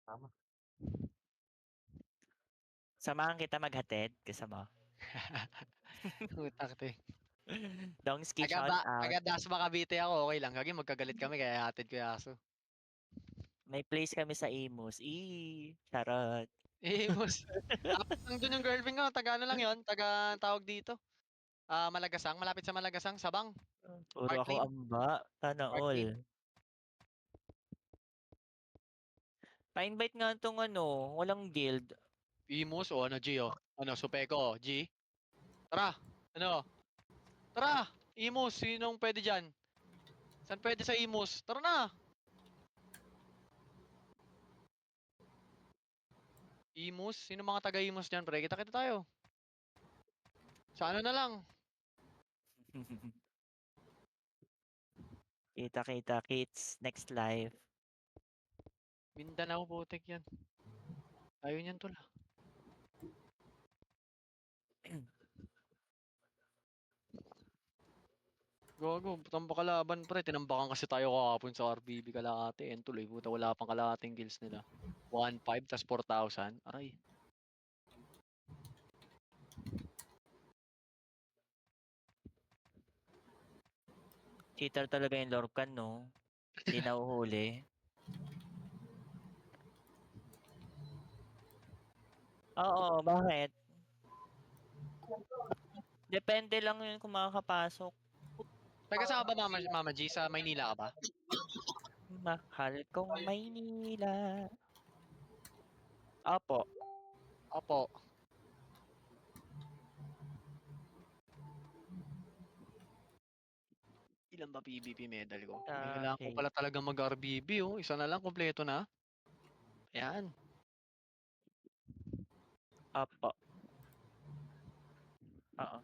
S6: Tama.
S4: Samahan kita maghatid. Kasama.
S3: Utak, te.
S4: Dongski shout out.
S3: Taga Dasma Cavite ako. Okay lang. Gagi, magkagalit kami. Kaya hatid ko yung aso.
S4: May place kami sa Imus. Charot.
S3: Eh, boss. Tapos nandun yung girlfriend ko. Taga ano lang yun. Taga tawag dito. Malagasang. Malapit sa Malagasang. Sabang.
S4: Puro
S3: Park
S4: ako
S3: Lane.
S4: amba. Sana
S3: Park
S4: all.
S3: Lane.
S4: Pa-invite nga itong ano, walang guild.
S3: Imus o ano, G, oh. Ano, Supeko, G. Tara. Ano? Tara. Imus. Sinong pwede dyan? Saan pwede sa Imus? Tara na. Imus? Sino mga taga Imus dyan, pre? Kita-kita tayo. Sa ano na lang?
S4: Kita-kita kids. Next live.
S3: Mindanao, putik yan. Ayaw niyan, tol. Gago, tamba kalaban, pre. Tinambakan kasi tayo kahapon sa RBB kalahati. Yan tuloy, puta, wala pang kalahating kills nila. 1,500 tas 4,000. Aray.
S4: Cheater talaga yung Lorcan, no? Hindi nahuhuli. Oo, bakit? Depende lang yun kung makakapasok.
S3: May kasama ba Mama G sa Maynila ka ba?
S4: Mahal kong Maynila. Opo.
S3: Opo. Ilan ba PBB medal ko? May kailangan ko
S4: Okay.
S3: pala talaga mag-RBB oh. Isa na lang, kompleto na. Ayan.
S4: Opo. Oo.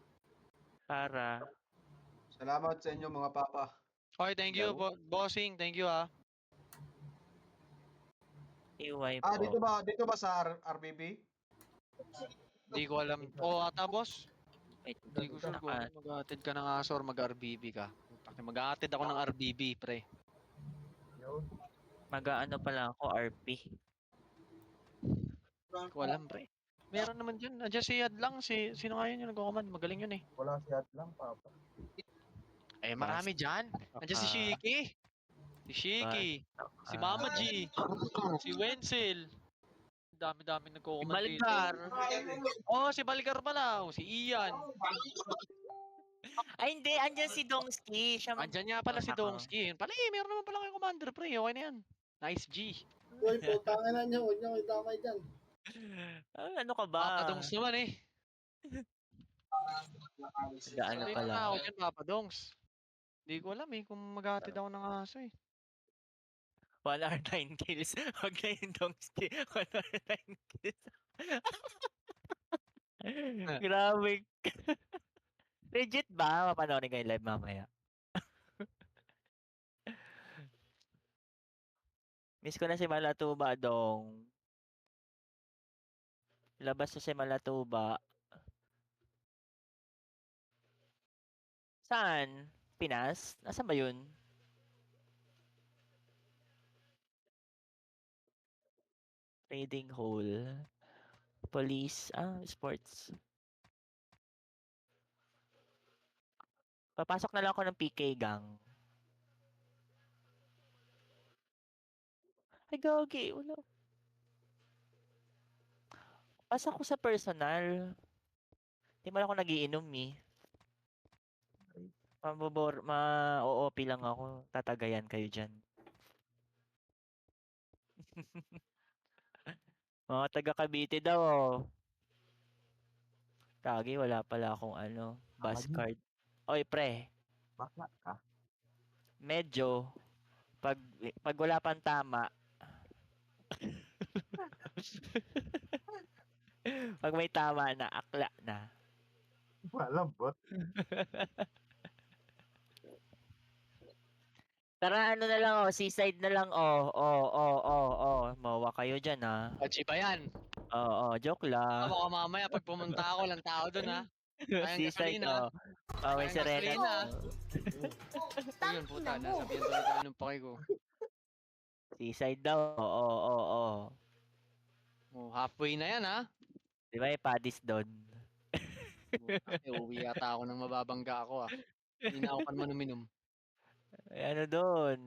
S4: Para
S7: Salamat sa inyo mga papa.
S3: Okay, thank you,
S4: daw
S3: bossing. Thank you ah.
S4: iway
S7: Ah,
S4: po.
S7: dito ba sa RBB?
S3: Hindi ko alam. O ata boss.
S4: Wait,
S3: Hindi ko sure kung
S4: saan?
S3: mag-attend ka ng aso or mag-RBB ka. Mag-attend ako ng RBB, pre.
S6: Yun.
S4: Mag-aano pala ako, RP.
S3: Hindi ko alam, pre. Meron naman dyan. Nandiyan si Ad lang. Sino nga yun yung nag-command? Magaling yun eh.
S6: Wala si At lang, papa.
S3: Eh, marami dyan. Nandiyan si Shiki. Si Shiki. Si Mama G. Si Wenzel. Dami-dami
S4: Si
S3: nagko-command dito.
S4: Balgar.
S3: Oh, si Balgar pala. Oh, si Ian.
S4: Ay, hindi. Andyan si Dongski. Siya
S3: Andyan nga pala si
S4: Ako.
S3: Dongski. Pala eh, meron naman pala kayong commander, pre. Okay na yan. Nice G.
S8: Uy, putangin na niyo. Huwag niyo idamay dyan.
S4: Ay, ano ka ba?
S3: Papa Dongs naman eh.
S4: Gaano
S3: Sabi
S4: pala?
S3: na ako dyan, Papa Dongs. Hindi ko alam eh kung maghatid ako ng aso eh.
S4: 1 hour 9 kills. Huwag na yung Dongski. 1 hour 9 kills. Grabe. Legit ba? Mapanoorin ko yung live mamaya. Miss ko na si Malatuba, dong. Labas na si Malatuba. Saan? Pinas? Nasaan ba yun? Trading hall. Police. Sports. Papasok na lang ako ng PK gang. Ay, gagi. Wala. Pasok ko sa personal. Hindi man ako nagiinom eh. Ma-OOP lang ako. Tatagayan kayo dyan. Mga taga Cavite daw oh. Kagi, wala pala akong bus
S6: Amagi.
S4: card. Oy, pre.
S6: Bakla ka.
S4: Medyo. Pag wala pang tama. Pag may tama na, akla na.
S6: Walang bot.
S4: Tara, ano na lang seaside na lang Mawa kayo dyan
S3: Pachi ba yan?
S4: Joke lang.
S3: Baka mamaya pag pumunta ako, walang tao dun ha. Sayang
S4: Seaside
S3: gasolina.
S4: may
S3: Sayang
S4: sirena.
S3: gasolina. Ayun puta, nasabihan tuloy tayo ng pake ko.
S4: Seaside daw. Oo.
S3: Oh, halfway na yan ha.
S4: Di ba yung Paddy's doon?
S3: Uwi yata ako ng mababangga ako ah. Hindi na ako kan manuminom.
S4: May doon.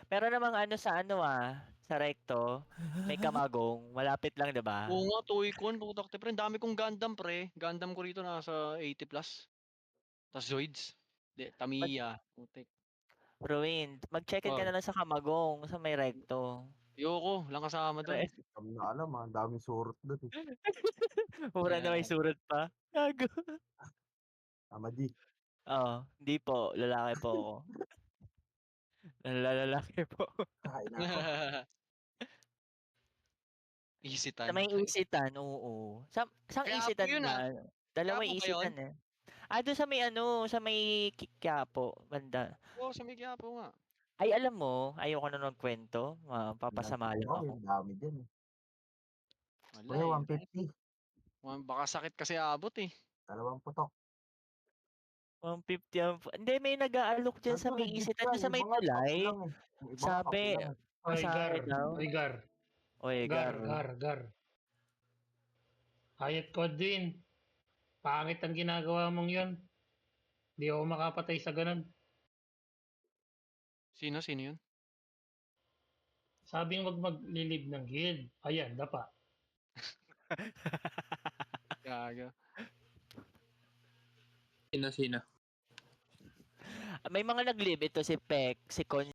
S4: Pero namang sa Recto, may Kamagong. Malapit lang, di ba?
S3: Oo nga, Toy-Con, putak te pre. Ang dami kong Gundam pre. Gundam ko rito nasa 80 plus. Tas Zoids. Tamiya. Putik.
S4: Ruin, mag-check-in ka
S3: Oh.
S4: na lang sa Kamagong, sa may Recto.
S3: Ayoko, lang kasama doon.
S6: Kami na alam ang daming surot doon.
S4: Mura na may
S3: Yeah.
S4: surot pa. Gago.
S6: Amadi.
S4: Hindi po. Lalaki po ako. Lalaki po.
S6: Kain na ako.
S3: Easy
S4: Sa
S3: tan.
S4: may isitan, oo. Sang
S3: Quiapo
S4: isitan
S3: yun,
S4: ba? Dalawang
S3: Quiapo ba
S4: isitan eh. Doon sa may Quiapo, banda.
S3: Oo, sa may Quiapo nga.
S4: Ay, alam mo, ayoko na magkwento. Papasama lang ako.
S6: Ang dami dyan eh.
S3: Wala
S6: Kuya,
S3: eh.
S6: 150.
S3: Baka sakit kasi abot eh.
S6: Dalawang putok.
S4: 150 Hindi, may nag-aalok dyan sa may isitan. Doon sa may tulay. Sabi,
S8: Oy,
S4: sa
S8: Gar.
S4: akin daw.
S8: Oy, Gar.
S4: Oy,
S8: Gar. Hayat ko din. Pangit ang ginagawa mong yon. Di ako makapatay sa ganun.
S3: Sino yun?
S8: Sabing wag maglilib ng guild. Ayan, dapa.
S3: Gago.
S2: Sino?
S4: May mga nag-live ito si Peck, si Con